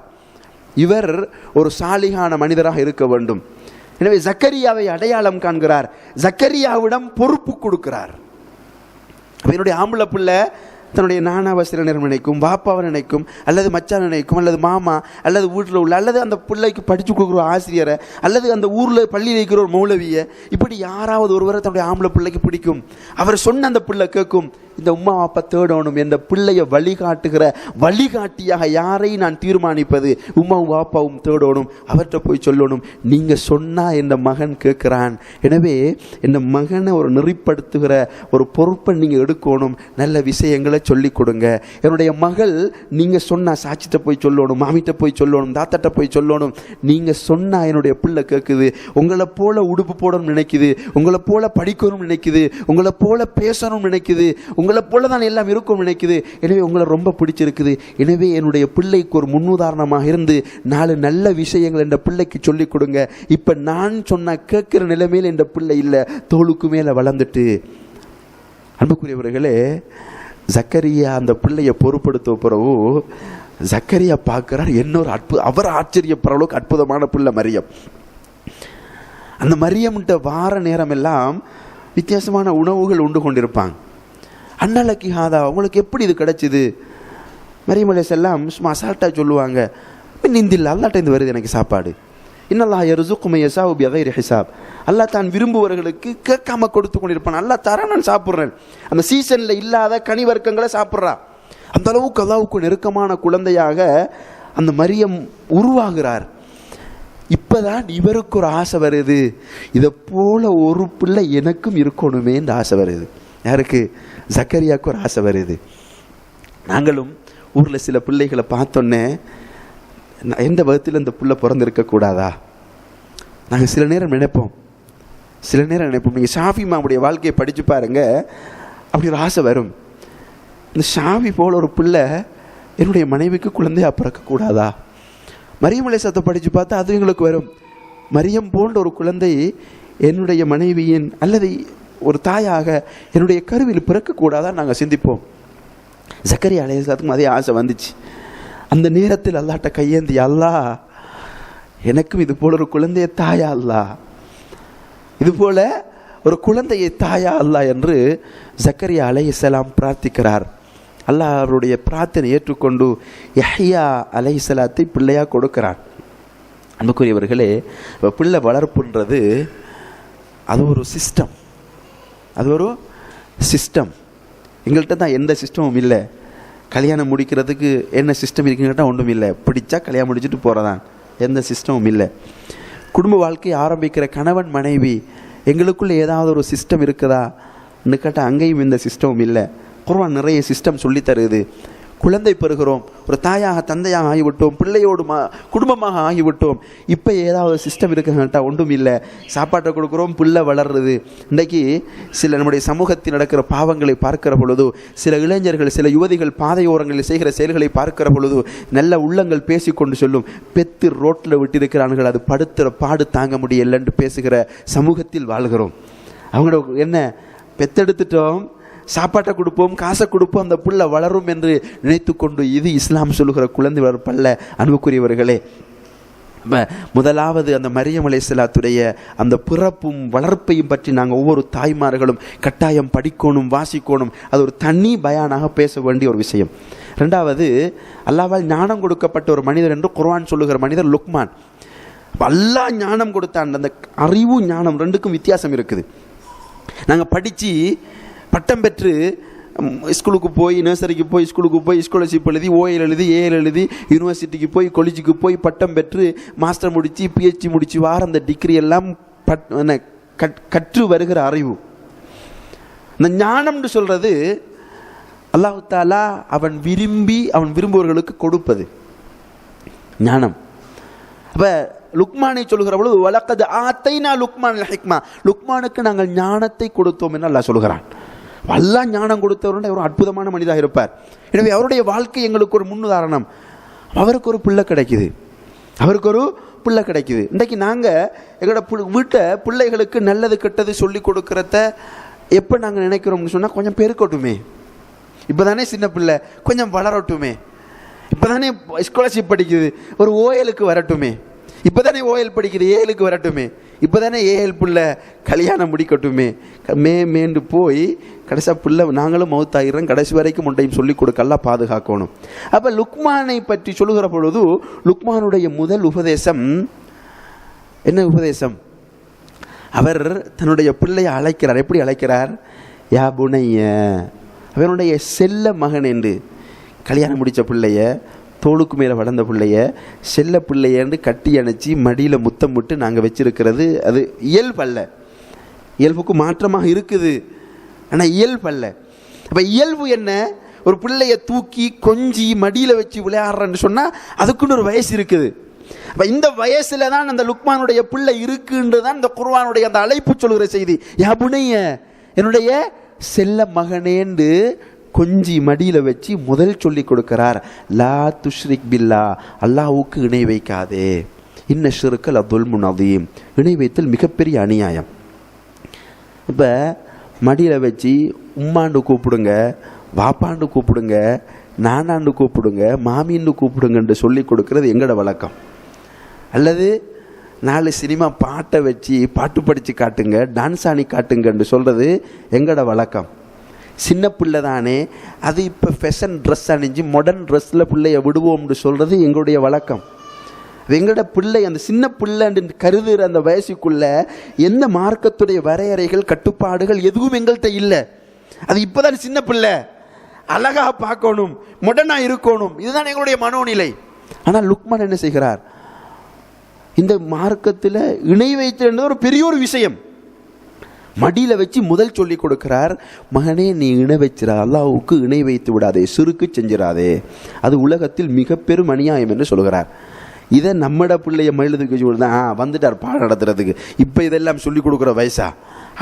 Speaker 1: இவர் ஒரு சாலிகான மனிதராக இருக்க வேண்டும். எனவே ஜக்கரியாவை அடையாளம் காண்கிறார், ஜக்கரியாவிடம் பொறுப்பு கொடுக்கிறார். என்னுடைய ஆம்பளை பிள்ளை தன்னுடைய நானாவை சில நேரம் நினைக்கும், பாப்பாவை நினைக்கும், அல்லது மச்சான் நினைக்கும், அல்லது மாமா, அல்லது வீட்டில் உள்ள, அல்லது அந்த பிள்ளைக்கு படித்து கொடுக்குற ஆசிரியரை, அல்லது அந்த ஊரில் பள்ளியில் இருக்கிற ஒரு மௌலவியை, இப்படி யாராவது ஒருவரை தன்னுடைய ஆம்பளை பிள்ளைக்கு பிடிக்கும். அவர் சொன்ன அந்த பிள்ளை கேட்கும். இந்த உம்மா அப்பா தேடணும், என்ற பிள்ளையை வழிகாட்டுகிற வழிகாட்டியாக யாரை நான் தீர்மானிப்பது, உம்மாவும் பாப்பாவும் தேடணும், அவர்கிட்ட போய் சொல்லணும், நீங்கள் சொன்னால் என் மகன் கேட்குறான், எனவே என் மகனை ஒரு நெறிப்படுத்துகிற ஒரு பொறுப்பை நீங்கள் எடுக்கணும், நல்ல விஷயங்களை சொல்லிக் கொடுங்க. என்னுடைய மகள் நீங்கள் சொன்னால் சாட்சிட்ட போய் சொல்லணும், மாமிட்ட போய் சொல்லணும், தாத்தாட்ட போய் சொல்லணும், நீங்கள் சொன்னால் என்னுடைய பிள்ளை கேட்குது, உங்களை போல உடுப்பு போடணும்னு நினைக்குது, உங்களை போல படிக்கணும்னு நினைக்குது, உங்களை போல பேசணும்னு நினைக்குது, உங்களை போல தான் எல்லாம் இருக்கும் நினைக்குது, எனவே உங்களை ரொம்ப பிடிச்சிருக்குது, எனவே என்னுடைய பிள்ளைக்கு ஒரு முன்னுதாரணமாக இருந்து 4 நல்ல விஷயங்கள் என்ற பிள்ளைக்கு சொல்லிக் கொடுங்க. இப்போ நான் சொன்ன கேட்கிற நிலைமையில் என்ற பிள்ளை இல்லை, தோளுக்கு மேலே வளர்ந்துட்டு. அன்புக்குரியவர்களே, ஜக்கரியா அந்த பிள்ளையை பொறுப்படுத்த பிறகு ஜக்கரியா பார்க்கிறார், இன்னொரு அவர் ஆச்சரியப்படுற அளவுக்கு அற்புதமான பிள்ளை மரியம். அந்த மரியம்கிட்ட வார நேரம் எல்லாம் வித்தியாசமான உணவுகள் உண்டு கொண்டிருப்பாங்க. அண்ணலக்கி ஹாதா, உங்களுக்கு எப்படி இது கிடைச்சிது? மரியம் அலைஹிஸ்ஸலாம் சும்மா அசால்ட்டாக சொல்லுவாங்க, நிந்தில்ல அல்லாட்ட இருந்து வருது எனக்கு சாப்பாடு. இன்னல்லாஹ் யர்ஸுகு மன் யஷாஉ பிகைரி ஹிசாப். அல்லாஹ் தான் விரும்புவர்களுக்கு கேட்காம கொடுத்து கொண்டிருப்பான். அல்லாஹ் தர நான் சாப்பிட்றேன். அந்த சீசனில் இல்லாத கனி வர்க்கங்களை சாப்பிட்றா. அந்த அளவுக்கு அல்லாஹ்வுக்கு நெருக்கமான குழந்தையாக அந்த மரியம் உருவாகிறார். இப்போதான் இவருக்கு ஒரு ஆசை வருது, இதை போல ஒரு பிள்ளை எனக்கும் இருக்கணுமே என்று ஆசை வருது. யாருக்கு? ஜக்கரியாவுக்கு ஒரு ஆசை வருது. நாங்களும் ஊரில் சில பிள்ளைகளை பார்த்தோன்னே எந்த விதத்தில் இந்த பிள்ளை பிறந்திருக்கக்கூடாதா நாங்கள் சில நேரம் நினைப்போம். நீங்கள் ஷாஃபி மாவுடைய வாழ்க்கையை படித்து பாருங்க, அப்படி ஒரு ஆசை வரும். இந்த ஷாஃபி போல ஒரு பிள்ளை என்னுடைய மனைவிக்கு குழந்தையாக பிறக்கக்கூடாதா? மரியம் அலைஹிஸ்ஸலாத்தை படித்து பார்த்தா அது எங்களுக்கு வரும். மரியம் போன்ற ஒரு குழந்தை என்னுடைய மனைவியின் அல்லது ஒரு தாயாக என்னுடைய கருவில் பிறக்கக்கூடாதான் நாங்கள் சிந்திப்போம். ஜக்கரியா அலைஹிஸ்ஸலாத்துக்கும் அதே ஆசை வந்துச்சு. அந்த நேரத்தில் அல்லாஹ்ட்ட கையேந்தி, அல்லாஹ் எனக்கும் இது போல ஒரு குழந்தையை தாயா அல்லாஹ், இது போல ஒரு குழந்தையை தாயா அல்லாஹ் என்று ஜக்கரியா அலைஹிஸ்ஸலாம் பிரார்த்திக்கிறார். அல்லாஹ் அவருடைய பிரார்த்தனை ஏற்றுக்கொண்டு யஹ்யா அலைஹிஸ்ஸலாத்தை பிள்ளையா கொடுக்கிறார். அன்புக்குரியவர்களே, பிள்ளை வளர்ப்புன்றது அது ஒரு சிஸ்டம், அது ஒரு சிஸ்டம். எங்கள்கிட்ட தான் எந்த சிஸ்டமும் இல்லை. கல்யாணம் முடிக்கிறதுக்கு என்ன சிஸ்டம் இருக்குங்கிட்ட ஒன்றும் இல்லை. பிடிச்சா கல்யாணம் முடிச்சுட்டு போகிறதான், எந்த சிஸ்டமும் இல்லை. குடும்ப வாழ்க்கையை ஆரம்பிக்கிற கணவன் மனைவி எங்களுக்குள்ளே ஏதாவது ஒரு சிஸ்டம் இருக்குதான்னு கேட்டால் அங்கேயும் இந்த சிஸ்டமும் இல்லை. குர்ஆன் நிறைய சிஸ்டம் சொல்லி தருது. குழந்தை பெறுகிறோம், ஒரு தாயாக தந்தையாக ஆகிவிட்டோம், பிள்ளையோடு குடும்பமாக ஆகிவிட்டோம், இப்போ ஏதாவது சிஸ்டம் இருக்குங்கட்டா ஒன்றும் இல்லை. சாப்பாட்டை கொடுக்குறோம், பிள்ளை வளர்றது. இன்றைக்கி சில நம்முடைய சமூகத்தில் நடக்கிற பாவங்களை பார்க்கிற பொழுது, சில இளைஞர்கள் சில யுவதிகள் பாதையோரங்களில் செய்கிற செயல்களை பார்க்கிற பொழுது நல்ல உள்ளங்கள் பேசிக்கொண்டு சொல்லும், பெத்து ரோட்டில் விட்டிருக்கிறார்கள், அது படுத்துகிற பாடு தாங்க முடியலன்னு பேசுகிற சமூகத்தில் வாழ்கிறோம். அவங்களோட என்ன, பெத்தெடுத்துட்டோம், சாப்பாட்டை கொடுப்போம், காசை கொடுப்போம், அந்த புள்ள வளரும் என்று நினைத்து கொண்டு இது இஸ்லாம் சொல்லுகிற குழந்தை வளர்ப்பல்ல. அன்புக்குரியவர்களே, முதலாவது அந்த மரியம் அலைஹிஸ்ஸலாத்துடைய அந்த பிறப்பும் வளர்ப்பையும் பற்றி நாங்கள் ஒவ்வொரு தாய்மார்களும் கட்டாயம் படிக்கணும், வாசிக்கணும். அது ஒரு தனி பயானாக பேச வேண்டிய ஒரு விஷயம். ரெண்டாவது, அல்லாஹ்வால் ஞானம் கொடுக்கப்பட்ட ஒரு மனிதர் என்று குர்ஆன் சொல்லுகிற மனிதர் லுக்மான். அல்லாஹ் ஞானம் கொடுத்தான். அந்த அறிவு ஞானம் ரெண்டுக்கும் வித்தியாசம் இருக்குது. நாங்கள் படித்து பட்டம் பெற்று ஸ்கூலுக்கு போய், நர்சரிக்கு போய், ஸ்கூலுக்கு போய், ஸ்காலர்ஷிப் எழுதி, ஓஎல் எழுதி, ஏஎல் எழுதி, யூனிவர்சிட்டிக்கு போய், காலேஜுக்கு போய் பட்டம் பெற்று மாஸ்டர் முடித்து பிஹெச்டி முடித்து வார அந்த டிகிரி எல்லாம் கற்று வருகிற அறிவு. இந்த ஞானம்னு சொல்றது அல்லாஹ் தஆலா அவன் விரும்புவர்களுக்கு கொடுப்பது ஞானம். அப்ப லுக்மானை சொல்லுகிற பொழுது வலக்கத் ஆத்தைனா லுக்மான் ஹிக்மா, லுக்மானுக்கு நாங்கள் ஞானத்தை கொடுத்தோம் என்று அல்லாஹ் சொல்கிறான். அல்லாஹ் ஞானம் கொடுத்தவருடைய ஒரு அற்புதமான மனிதராக இருப்பார். எனவே அவருடைய வாழ்க்கை எங்களுக்கு ஒரு முன்னுதாரணம். அவருக்கு ஒரு பிள்ளை கிடைக்குது. இன்றைக்கு நாங்கள் எங்களோட வீட்டை பிள்ளைகளுக்கு நல்லது கெட்டது சொல்லி கொடுக்கறத எப்போ நாங்கள் நினைக்கிறோம்னு சொன்னால், கொஞ்சம் பெருக்கட்டுமே, இப்போ தானே சின்ன பிள்ளை, கொஞ்சம் வளரட்டுமே, இப்போ தானே ஸ்காலர்ஷிப் படிக்குது, ஒரு ஓஎலுக்கு வரட்டுமே, இப்போ தானே ஓஎல் படிக்குது, ஏஎலுக்கு வரட்டுமே, இப்போ தானே ஏஎல் பிள்ளை கல்யாணம் முடிக்கட்டுமே, மேண்டு போய் கடைசியாக பிள்ளை நாங்களும் மௌத்தாகிறோம். கடைசி வரைக்கும் ஒன்றையும் சொல்லிக் கொடுக்கலாம், பாதுகாக்கணும். அப்போ லுக்மானை பற்றி சொல்லுகிற பொழுது லுக்மானுடைய முதல் உபதேசம் என்ன உபதேசம்? அவர் தன்னுடைய பிள்ளையை அழைக்கிறார். எப்படி அழைக்கிறார்? யா புனைய, அவனுடைய செல்ல மகன் என்று. கல்யாணம் முடித்த பிள்ளைய, தோளுக்கு மேலே வளர்ந்த பிள்ளைய செல்ல பிள்ளையன்று கட்டி அணைச்சி மடியில் முத்தம் விட்டு நாங்கள் வச்சிருக்கிறது அது இயல்பல்ல. இயல்புக்கு மாற்றமாக இருக்குது, ஆனால் இயல்பல்ல. அப்போ இயல்பு என்ன? ஒரு பிள்ளைய தூக்கி கொஞ்சி மடியில் வச்சு விளையாடுறன்னு சொன்னால் அதுக்குன்னு ஒரு வயசு இருக்குது. அப்போ இந்த வயசுல தான் அந்த லுக்மானுடைய பிள்ளை இருக்குன்றது தான் இந்த குர்ஆனுடைய அந்த அழைப்பு சொல்கிற செய்தி. யா புனைய, என்னுடைய செல்ல மகனேண்டு கொஞ்சி மடியில் வச்சு முதல் சொல்லி கொடுக்கிறார். லா துஷ்ரிக் பில்லா, அல்லாஹ்வுக்கு இணை வைக்காதே. இன்ன ஷிர்கல் அதுல்முன் அதீம், இணை வைத்தல் மிகப்பெரிய அநியாயம். இப்போ மடியில் வச்சு உம்மாண்டு கூப்பிடுங்க, வாப்பாண்டு கூப்பிடுங்க, நானாண்டு கூப்பிடுங்க, மாமின்னு கூப்பிடுங்கன்னு சொல்லி கொடுக்கறது எங்களோட வழக்கம். அல்லது 4 சினிமா பாட்டை வச்சு பாட்டு படித்து காட்டுங்க, டான்ஸ் ஆணி காட்டுங்கன்னு சொல்கிறது எங்களோட வழக்கம். சின்ன பிள்ளை தானே, அது இப்போ ஃபேஷன் ட்ரெஸ் அணிஞ்சு மாடர்ன் ட்ரெஸ்ஸில் பிள்ளைய விடுவோம்னு சொல்கிறது எங்களுடைய வழக்கம். எங்களோட பிள்ளை அந்த சின்ன பிள்ளைன்னு கருதுகிற அந்த வயசுக்குள்ள எந்த மார்க்கத்துடைய வரையறைகள் கட்டுப்பாடுகள் எதுவும் எங்கள்கிட்ட இல்லை. அது இப்போதான் சின்ன பிள்ளை, அழகாக பார்க்கணும், மாடர்னாக இருக்கணும், இதுதான் எங்களுடைய மனோநிலை. ஆனால் லுக்மான் என்ன செய்கிறார்? இந்த மார்க்கத்தில் இணை வைத்தல் ஒரு பெரிய ஒரு விஷயம். மடியில் வச்சு முதல் சொல்லி கொடுக்கிறார். மகனே, நீ இணை வச்சிடா, அல்லாஹ்வுக்கு இணை வைத்து விடாதே, சிறுக்கு செஞ்சிடாதே, அது உலகத்தில் மிக பெரும் அநியாயம் என்று சொல்கிறார். இதை நம்மட பிள்ளைய மயிலுக்கு தான் வந்துட்டார் பாடம் நடத்துறதுக்கு. இப்போ இதெல்லாம் சொல்லிக் கொடுக்குற வயசா?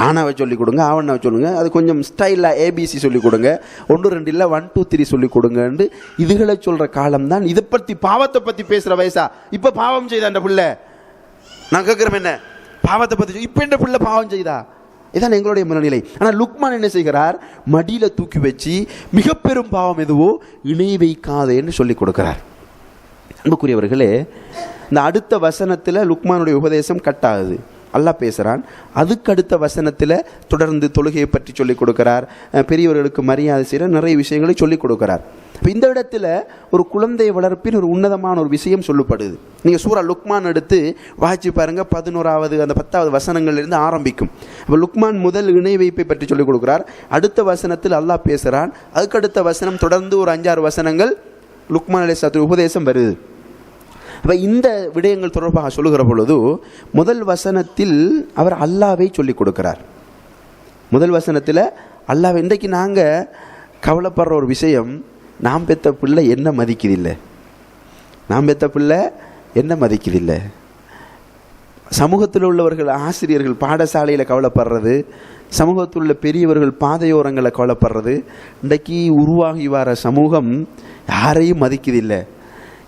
Speaker 1: ஆனாவை சொல்லிக் கொடுங்க, ஆவண்ணாவை சொல்லுங்க, அது கொஞ்சம் ஸ்டைலாக ஏபிசி சொல்லிக் கொடுங்க, 1 2 இல்லை 1 2 3 சொல்லிக் கொடுங்கன்னு இதுகளை சொல்கிற காலம்தான். இதை பற்றி பாவத்தை பற்றி பேசுகிற வயசா? இப்போ பாவம் செய்தா அந்த பிள்ளை? நான் கேட்குறேன், என்ன பாவத்தை பற்றி இப்போ இந்த பிள்ளை பாவம் செய்தா? இதான் எங்களுடைய மனநிலை. ஆனால் லுக்மான் என்ன செய்கிறார்? மடியில் தூக்கி வச்சு மிக பெரும் பாவம் எதுவோ இணை வைக்காதேன்னு சொல்லி கொடுக்கிறார். அன்புக்குரியவர்களே, இந்த அடுத்த வசனத்தில் லுக்மானுடைய உபதேசம் கட்டாகுது. அல்லாஹ் பேசுகிறான். அதுக்கு அடுத்த வசனத்தில் தொடர்ந்து தொழுகையை பற்றி சொல்லிக் கொடுக்கிறார், பெரியவர்களுக்கு மரியாதை செய்கிற நிறைய விஷயங்களை சொல்லிக் கொடுக்கிறார். இப்போ இந்த இடத்துல ஒரு குழந்தை வளர்ப்பின் ஒரு உன்னதமான ஒரு விஷயம் சொல்லப்படுது. நீங்கள் சூரா லுக்மான் எடுத்து வாசிச்சு பாருங்க, 11வது அந்த 10வது வசனங்கள்லேருந்து ஆரம்பிக்கும். இப்போ லுக்மான் முதல் இணை வைப்பை பற்றி சொல்லிக் கொடுக்கிறார். அடுத்த வசனத்தில் அல்லாஹ் பேசுகிறான். அதுக்கு அடுத்த வசனம் தொடர்ந்து ஒரு 5-6 வசனங்கள் லுக்மான் அலைஹிஸ்ஸலாத்து உபதேசம் வருது. அப்போ இந்த விடயங்கள் தொடர்பாக சொல்லுகிற பொழுது முதல் வசனத்தில் அவர் அல்லாஹ்வை சொல்லிக் கொடுக்கிறார். முதல் வசனத்தில் அல்லாஹ். இன்றைக்கு நாங்கள் கவலைப்படுற ஒரு விஷயம், நாம் பெற்ற பிள்ளை என்ன மதிக்குதில்லை, நாம் பெற்ற பிள்ளை என்ன மதிக்குதில்லை. சமூகத்தில் உள்ளவர்கள், ஆசிரியர்கள் பாடசாலையில் கவலைப்படுறது, சமூகத்தில் உள்ள பெரியவர்கள் பாதையோரங்களை கவலைப்படுறது. இன்றைக்கு உருவாகி வர சமூகம் யாரையும் மதிக்குதில்லை.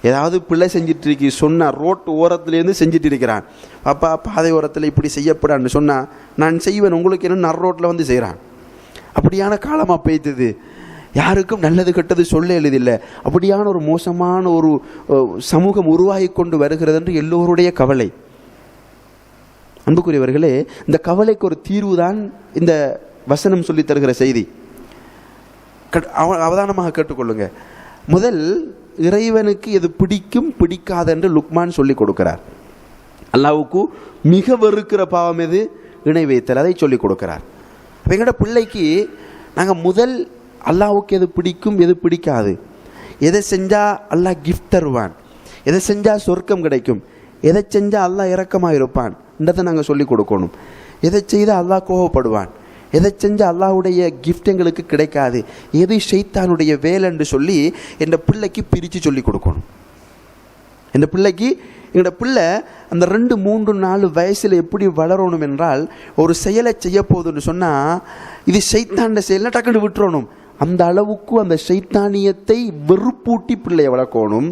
Speaker 1: ஏதாவது பிள்ளை செஞ்சிட்டு இருக்கி சொன்னால் ரோட்டு ஓரத்துலேருந்து செஞ்சுட்டு இருக்கிறான். அப்பா பாதை ஓரத்தில் இப்படி செய்யப்படான்னு சொன்னால் நான் செய்வேன், உங்களுக்கு என்ன நர் ரோட்டில் வந்து செய்கிறான். அப்படியான காலமாக பெய்தது. யாருக்கும் நல்லது கெட்டது சொல்ல எழுதில்லை. அப்படியான ஒரு மோசமான ஒரு சமூகம் உருவாகி கொண்டு வருகிறது என்று எல்லோருடைய கவலை. அன்புக்குரியவர்களே, இந்த கவலைக்கு ஒரு தீர்வு தான் இந்த வசனம் சொல்லி தருகிற செய்தி. அவதானமாக கேட்டுக்கொள்ளுங்க. முதல், இறைவனுக்கு எது பிடிக்கும் பிடிக்காது என்று லுக்மான் சொல்லிக் கொடுக்கிறார். அல்லாஹ்வுக்கு மிக வெறுக்கிற பாவம் எது? இணை வைத்தல். அதை சொல்லிக் கொடுக்கிறார். எங்களோட பிள்ளைக்கு நாங்கள் முதல் அல்லாஹ்வுக்கு எது பிடிக்கும் எது பிடிக்காது, எதை செஞ்சால் அல்லாஹ் கிஃப்ட் தருவான், எதை செஞ்சால் சொர்க்கம் கிடைக்கும், எதை செஞ்சால் அல்லாஹ் இரக்கமாக இருப்பான் என்றதை நாங்கள் சொல்லிக் கொடுக்கணும். எதை செய்தால் அல்லாஹ் கோபப்படுவான், எதை செஞ்சால் அல்லாஹ்வுடைய கிஃப்ட் எங்களுக்கு கிடைக்காது, எது ஷைத்தானுடைய வேலைன்னு சொல்லி என் பிள்ளைக்கு பிரித்து சொல்லி கொடுக்கணும். இந்த பிள்ளைக்கு எங்களோட பிள்ளை அந்த 2, 3, 4 வயசில் எப்படி வளரணும் என்றால், ஒரு செயலை செய்ய போகுதுன்னு சொன்னால் இது ஷைத்தான செயலை டக்குன்னு விட்டுறணும். அந்த அளவுக்கு அந்த ஷைத்தானியத்தை வெறுப்பூட்டி பிள்ளையை வளர்க்கணும்.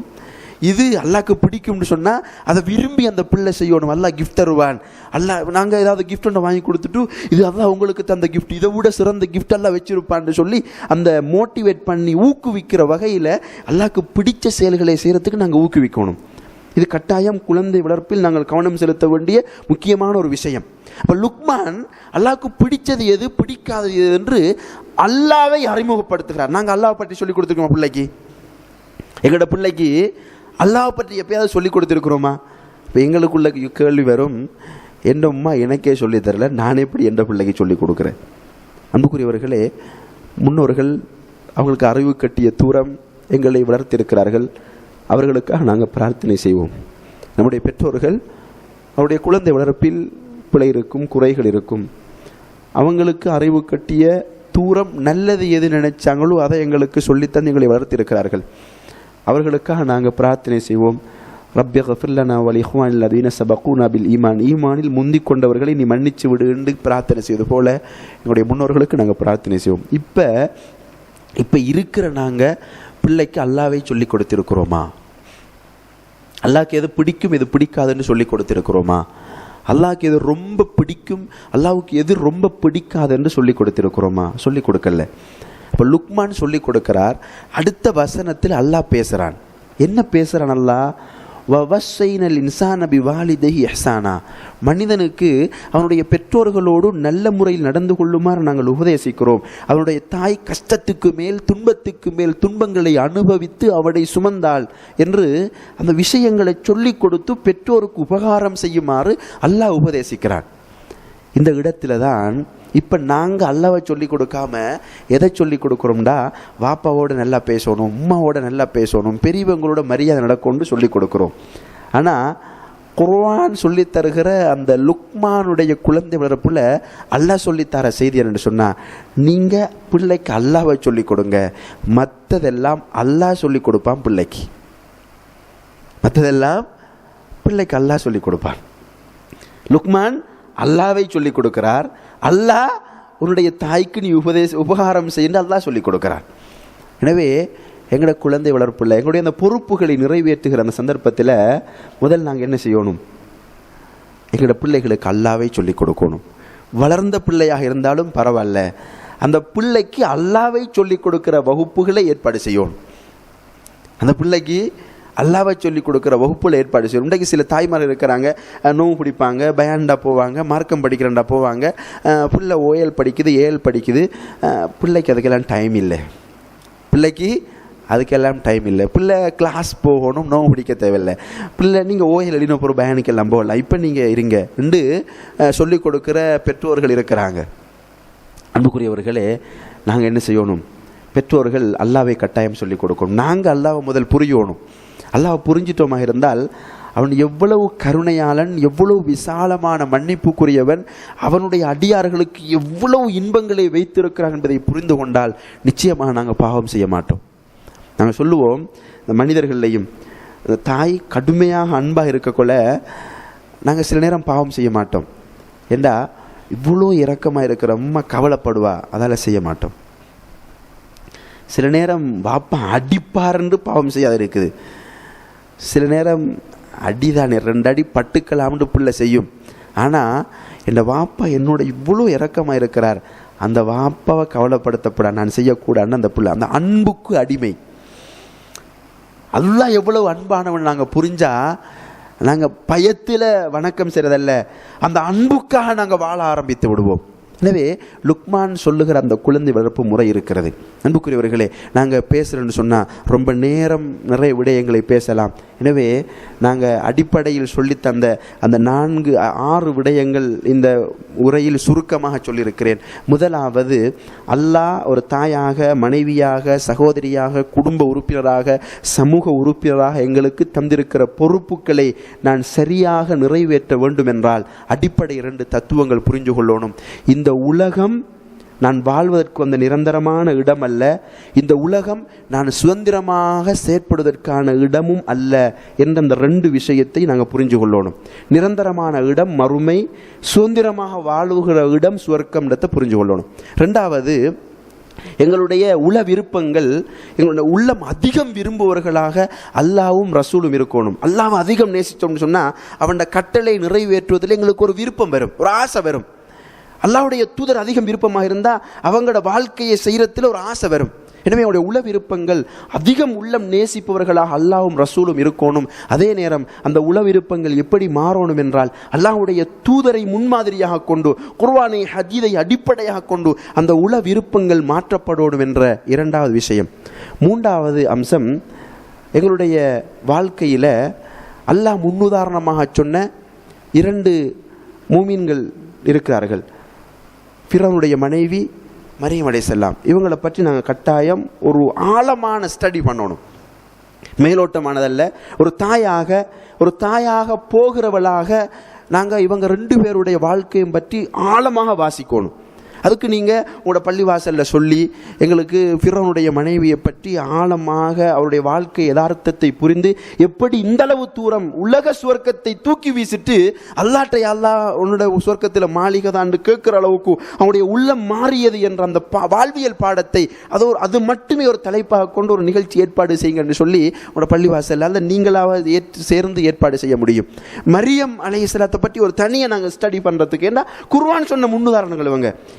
Speaker 1: இது அல்லாஹ்க்கு பிடிக்கும்னு சொன்னால் அதை விரும்பி அந்த பிள்ளை செய்யணும். அல்லாஹ் கிஃப்ட் தருவான், அல்லாஹ் நாங்கள் ஏதாவது கிஃப்ட் ஒன்று வாங்கி கொடுத்துட்டு இது அல்லாஹ் உங்களுக்கு தந்த கிஃப்ட், இதை விட சிறந்த கிஃப்ட் எல்லாம் வச்சிருப்பான்னு சொல்லி அந்த மோட்டிவேட் பண்ணி ஊக்குவிக்கிற வகையில் அல்லாஹ்க்கு பிடிச்ச செயல்களை செய்கிறதுக்கு நாங்கள் ஊக்குவிக்கணும். இது கட்டாயம் குழந்தை வளர்ப்பில் நாங்கள் கவனம் செலுத்த வேண்டிய முக்கியமான ஒரு விஷயம். அப்போ லுக்மான் அல்லாஹ்க்கு பிடிச்சது எது பிடிக்காதது எது என்று அல்லாஹ்வை அறிமுகப்படுத்துகிறார். நாங்கள் அல்லாஹ் பற்றி சொல்லிக் கொடுத்துருக்கோம் பிள்ளைக்கு? எங்களோட பிள்ளைக்கு அல்லாஹ் பற்றி எப்பயாவது சொல்லிக் கொடுத்துருக்குறோமா? இப்போ எங்களுக்குள்ள கேள்வி வரும், என் அம்மா எனக்கே சொல்லி தரல, நான் எப்படி என் பிள்ளைக்கு சொல்லிக் கொடுக்குறேன்? அன்புக்குரியவர்களே, முன்னோர்கள் அவங்களுக்கு அறிவு கட்டிய தூரம் எங்களை வளர்த்திருக்கிறார்கள். அவர்களுக்காக நாங்கள் பிரார்த்தனை செய்வோம். நம்முடைய பெற்றோர்கள் அவருடைய குழந்தை வளர்ப்பில் பிழை இருக்கும், குறைகள் இருக்கும். அவங்களுக்கு அறிவு கட்டிய தூரம் நல்லது எது நினைச்சாங்களோ அதை எங்களுக்கு சொல்லித்தான் எங்களை வளர்த்திருக்கிறார்கள். அவர்களுக்காக நாங்கள் பிரார்த்தனை செய்வோம். ரப்பி கஃபிர் லனா வ லிஇஹ்வானில் லதீன சபகூனா பில் ஈமான், ஈமானில் முந்திக் கொண்டவர்களை நீ மன்னிச்சு விடு என்று பிரார்த்தனை செய்வது போல எங்களுடைய முன்னோர்களுக்கு நாங்கள் பிரார்த்தனை செய்வோம். இப்போ இருக்கிற நாங்கள் பிள்ளைக்கு அல்லாஹ்வை சொல்லி கொடுத்திருக்கிறோமா? அல்லாஹ்க்கு எது பிடிக்கும் எது பிடிக்காதுன்னு சொல்லி கொடுத்திருக்கிறோமா? அல்லாஹ்க்கு எது ரொம்ப பிடிக்கும், அல்லாஹ்வுக்கு எது ரொம்ப பிடிக்காதுன்னு சொல்லி கொடுத்திருக்கிறோமா? சொல்லி கொடுக்கல. இப்போ லுக்மான் சொல்லி கொடுக்கிறார். அடுத்த வசனத்தில் அல்லாஹ் பேசுகிறான். என்ன பேசுகிறான் அல்லாஹ்? வவஸ்ஸைனல் இன்சான பிவாலிதைஹி இஹ்சானா, மனிதனுக்கு அவனுடைய பெற்றோர்களோடு நல்ல முறையில் நடந்து கொள்ளுமாறு நாங்கள் உபதேசிக்கிறோம். அவனுடைய தாய் கஷ்டத்துக்கு மேல் துன்பத்துக்கு மேல் துன்பங்களை அனுபவித்து அவனை சுமந்தாள் என்று அந்த விஷயங்களை சொல்லி கொடுத்து பெற்றோருக்கு உபகாரம் செய்யுமாறு அல்லாஹ் உபதேசிக்கிறான். இந்த இடத்துல தான் இப்போ நாங்கள் அல்லாஹ்வை சொல்லி கொடுக்காம எதை சொல்லி கொடுக்குறோம்டா, வாப்பாவோட நல்லா பேசணும், உம்மாவோட நல்லா பேசணும், பெரியவங்களோட மரியாதை நடக்கும்னு சொல்லி கொடுக்குறோம். ஆனால் குர்ஆன் சொல்லி தருகிற அந்த லுக்மானுடைய குழந்தை வளர்ப்புல அல்லாஹ் சொல்லித்தர செய்தி என்னன்னு சொன்னால், நீங்கள் பிள்ளைக்கு அல்லாஹ்வை சொல்லி கொடுங்க, மற்றதெல்லாம் அல்லாஹ் சொல்லி கொடுப்பான் பிள்ளைக்கு. மற்றதெல்லாம் பிள்ளைக்கு அல்லாஹ் சொல்லி கொடுப்பான். லுக்மான் அல்லாஹ்வை சொல்லி கொடுக்கிறார். அல்லாஹ் உன்னுடைய தாய்க்கு நீ உபகாரம் செய்ய அல்லாஹ் சொல்லி கொடுக்கிறார். எனவே எங்களோட குழந்தை வளர்ப்புல எங்களுடைய அந்த பொறுப்புகளை நிறைவேற்றுகிற அந்த சந்தர்ப்பத்தில் முதல் நாங்கள் என்ன செய்யணும்? எங்களோட பிள்ளைகளுக்கு அல்லாஹ்வை சொல்லி கொடுக்கணும். வளர்ந்த பிள்ளையாக இருந்தாலும் பரவாயில்ல, அந்த பிள்ளைக்கு அல்லாஹ்வை சொல்லி கொடுக்கிற வகுப்புகளை ஏற்பாடு செய்யணும். அந்த பிள்ளைக்கு அல்லாஹ்வை சொல்லி கொடுக்குற வகுப்புல ஏற்பாடு செய்யும். இன்றைக்கு சில தாய்மார் இருக்கிறாங்க, நோவு பிடிப்பாங்க, பயான்டா போவாங்க, மார்க்கம் படிக்கிறண்டா போவாங்க, பிள்ளை ஓஎல் படிக்குது, ஏஎல் படிக்குது, பிள்ளைக்கு அதுக்கெல்லாம் டைம் இல்லை. பிள்ளைக்கு அதுக்கெல்லாம் டைம் இல்லை. பிள்ளை கிளாஸ் போகணும், நோவு பிடிக்க தேவையில்லை. பிள்ளை நீங்கள் ஓஎல் எழுதின போகிற பயானுக்கெல்லாம் போகலாம், இப்போ நீங்கள் இருங்க என்று சொல்லிக் கொடுக்குற பெற்றோர்கள் இருக்கிறாங்க. அன்புக்குரியவர்களே, நாங்கள் என்ன செய்யணும்? பெற்றோர்கள் அல்லாஹ்வை கட்டாயம் சொல்லிக் கொடுக்கணும். நாங்கள் அல்லாஹ்வை முதல் புரியணும். அல்லாஹ் புரிஞ்சிட்டோமாக இருந்தால் அவன் எவ்வளவு கருணையாளன், எவ்வளவு விசாலமான மன்னிப்புக்குரியவன், அவனுடைய அடியார்களுக்கு எவ்வளவு இன்பங்களை வைத்திருக்கிறான் என்பதை புரிந்து கொண்டால் நிச்சயமாக நாங்கள் பாவம் செய்ய மாட்டோம். நாங்கள் சொல்லுவோம், இந்த மனிதர்களையும் தாய் கடுமையாக அன்பாக இருக்கக்குள்ள நாங்கள் சில நேரம் பாவம் செய்ய மாட்டோம். ஏண்டா இவ்வளோ இரக்கமாக இருக்கிற அம்மா கவலைப்படுவா, அதால் செய்ய மாட்டோம். சில நேரம் வாப்பா அடிப்பாருன்னு பாவம் செய்யாத இருக்குது. சில நேரம் அடிதானே, 2 அடி பட்டுக்கலாம்னு பிள்ளை செய்யும். ஆனால் என் வாப்பா என்னோட இவ்வளோ இரக்கமாக இருக்கிறார், அந்த வாப்பாவை கவலைப்படுத்தப்பட நான் செய்யக்கூடாதுன்னு அந்த பிள்ளை அந்த அன்புக்கு அடிமை. அல்லாஹ் எவ்வளவு அன்பானவன் நாங்கள் புரிஞ்சா நாங்கள் பயத்தில் வணக்கம் செய்கிறதல்ல, அந்த அன்புக்காக நாங்கள் வாழ ஆரம்பித்து விடுவோம். எனவே லுக்மான் சொல்லுகிற அந்த குழந்தை வளர்ப்பு முறை இருக்கிறது. அன்புக்குரியவர்களே, நாங்கள் பேசுகிறேன்னு சொன்னால் ரொம்ப நேரம் நிறைய விடயங்களை பேசலாம். எனவே நாங்கள் அடிப்படையில் சொல்லித்தந்த அந்த 4-6 விடயங்கள் இந்த உரையில் சுருக்கமாக சொல்லியிருக்கிறேன். முதலாவது, அல்லாஹ் ஒரு தாயாக, மனைவியாக, சகோதரியாக, குடும்ப உறுப்பினராக, சமூக உறுப்பினராக எங்களுக்கு தந்திருக்கிற பொறுப்புகளை நான் சரியாக நிறைவேற்ற வேண்டும் என்றால் அடிப்படை 2 தத்துவங்கள் புரிஞ்சு கொள்ளணும். இந்த உலகம் நான் வாழ்வதற்கு வந்த நிரந்தரமான இடம் அல்ல, இந்த உலகம் நான் சுதந்திரமாக செயற்படுவதற்கான இடமும் அல்ல என்ற அந்த 2 விஷயத்தை நாங்கள் புரிஞ்சு கொள்ளணும். நிரந்தரமான இடம் மறுமை, சுதந்திரமாக வாழுகிற இடம் சுவர்க்கம்ன்றதை புரிஞ்சு கொள்ளணும். 2வது, எங்களுடைய உள விருப்பங்கள், எங்களுடைய உள்ளம் அதிகம் விரும்புவர்களாக அல்லாவும் ரசூலும் இருக்கணும். அல்லாவை அதிகம் நேசித்தோம்னு சொன்னால் அவன் கட்டளை நிறைவேற்றுவதில் எங்களுக்கு ஒரு விருப்பம் வரும், ஒரு ஆசை வரும். அல்லாஹ்வுடைய தூதர் அதிகம் விருப்பமாக இருந்தால் அவங்களோட வாழ்க்கையை செய்யறதுல ஒரு ஆசை வரும். எனவே அவருடைய உள விருப்பங்கள் அதிகம் உள்ளம் நேசிப்பவர்களாக அல்லாஹ்வும் ரசூலும் இருக்கணும். அதே நேரம் அந்த உள விருப்பங்கள் எப்படி மாறணும் என்றால் அல்லாஹ்வுடைய தூதரை முன்மாதிரியாக கொண்டு, குர்ஆனை ஹதீஸை அடிப்படையாக கொண்டு அந்த உள விருப்பங்கள் மாற்றப்படணும் என்ற 2வது விஷயம். 3வது அம்சம், எங்களுடைய வாழ்க்கையில் அல்லாஹ் முன்னுதாரணமாக சொன்ன 2 மூமின்கள் இருக்கிறார்கள். ஃபிரௌனுடைய மனைவி மரியம் அலைஹிஸ்ஸலாம். இவங்களை பற்றி நாங்கள் கட்டாயம் ஒரு ஆழமான ஸ்டடி பண்ணணும். மேலோட்டமானதல்ல. ஒரு தாயாக போகிறவளாக நாங்கள் இவங்க 2 பேருடைய வாழ்க்கையை பற்றி ஆழமாக வாசிக்கணும். அதுக்கு நீங்கள் உங்களோட பள்ளிவாசலில் சொல்லி எங்களுக்கு ஃபிரௌனுடைய மனைவியை பற்றி ஆழமாக அவருடைய வாழ்க்கை யதார்த்தத்தை புரிந்து எப்படி இந்தளவு தூரம் உலக சுவர்க்கத்தை தூக்கி வீசிட்டு அல்லாட்டை அல்லாஹ் உன்னுடைய சுவர்க்கத்தில் மாளிகை தான் கேட்குற அளவுக்கு அவனுடைய உள்ளம் மாறியது என்ற அந்த வாழ்வியல் பாடத்தை அது மட்டுமே ஒரு தலைப்பாக கொண்டு ஒரு நிகழ்ச்சி ஏற்பாடு செய்யுங்கன்னு சொல்லி உங்களோட பள்ளிவாசலில் அல்ல நீங்களாவது சேர்ந்து ஏற்பாடு செய்ய முடியும். மரியம் அலைஹிஸ்ஸலாத்தை பற்றி ஒரு தனியாக நாங்கள் ஸ்டடி பண்ணுறதுக்கு, ஏன்னா குர்ஆன் சொன்ன முன்னுதாரணங்கள்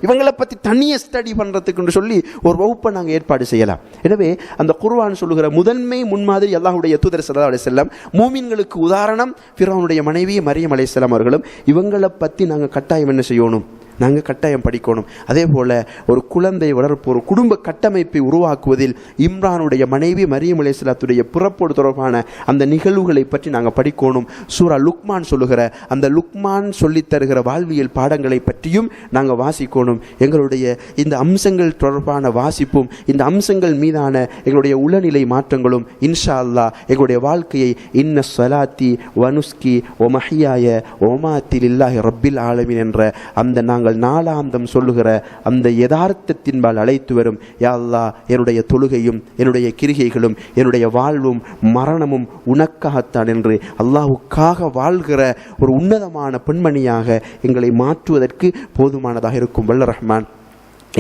Speaker 1: இவங்களை பற்றி தனியாக ஸ்டடி பண்ணுறதுக்குன்னு சொல்லி ஒரு வகுப்பை நாங்கள் ஏற்பாடு செய்யலாம். எனவே அந்த குர்ஆன் சொல்லுகிற முதன்மை முன்மாதிரி அல்லாஹ்வுடைய தூதர் ஸல்லல்லாஹு அலைஹி வஸல்லம், மூமின்களுக்கு உதாரணம் ஃபிரௌனுடைய மனைவி மரியம் அலைஹிஸ்ஸலாம் அவர்களும். இவங்களை பற்றி நாங்கள் கட்டாயம் என்ன செய்யணும்? நாங்கள் கட்டாயம் படிக்கணும். அதே போல் ஒரு குழந்தை வளர்ப்பு, ஒரு குடும்ப கட்டமைப்பை உருவாக்குவதில் இம்ரானுடைய மனைவி மரியம் அலைஹிஸ்ஸலாத்துடைய பிறப்போடு தொடர்பான அந்த நிகழ்வுகளை பற்றி நாங்கள் படிக்கணும். சூரா லுக்மான் சொல்லுகிற அந்த லுக்மான் சொல்லித் தருகிற வாழ்வியல் பாடங்களை பற்றியும் நாங்கள் வாசிக்கணும். எங்களுடைய இந்த அம்சங்கள் தொடர்பான வாசிப்பும் இந்த அம்சங்கள் மீதான எங்களுடைய உளநிலை மாற்றங்களும் இன்ஷா அல்லாஹ் எங்களுடைய வாழ்க்கையை இன்ன ஸலாத்தி வனுஸ்கி ஒ மஹியாய ஒமாத்தி லில்லாஹி ரப்பில் ஆலமீன் என்ற அந்த நாங்கள் நாளாந்தம் சொல்லுகிற அந்த யதார்த்தத்தின்பால் அழைத்து வரும். யா அல்லாஹ், என்னுடைய தொழுகையும் என்னுடைய கிரிகைகளும் என்னுடைய வாழ்வும் மரணமும் உனக்காகத்தான் என்று அல்லாஹ்வுக்காக வாழ்கிற ஒரு உன்னதமான பெண்மணியாக எங்களை மாற்றுவதற்கு போதுமானதாக இருக்கும் வல்ல ரஹ்மான்.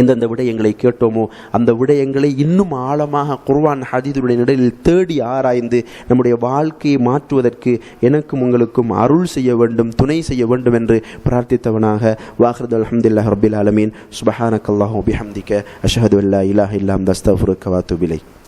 Speaker 1: எந்தெந்த விடயங்களை கேட்டோமோ அந்த விடயங்களை இன்னும் ஆழமாக குர்ஆன் ஹதீஸுடைய நிலையில் தேடி ஆராய்ந்து நம்முடைய வாழ்க்கையை மாற்றுவதற்கு எனக்கும் உங்களுக்கும் அருள் செய்ய வேண்டும், துணை செய்ய வேண்டும் என்று பிரார்த்தித்தவனாக வாஹிரு அல்ஹம்துலில்லாஹி ரப்பில் ஆலமீன். சுப்ஹானக்கல்லாஹு வபிஹம்திக அஷ்ஹது அல்லா இலாஹா இல்லா அன்த அஸ்தக்ஃபிருக்க வ அத்தூபு இலைக்.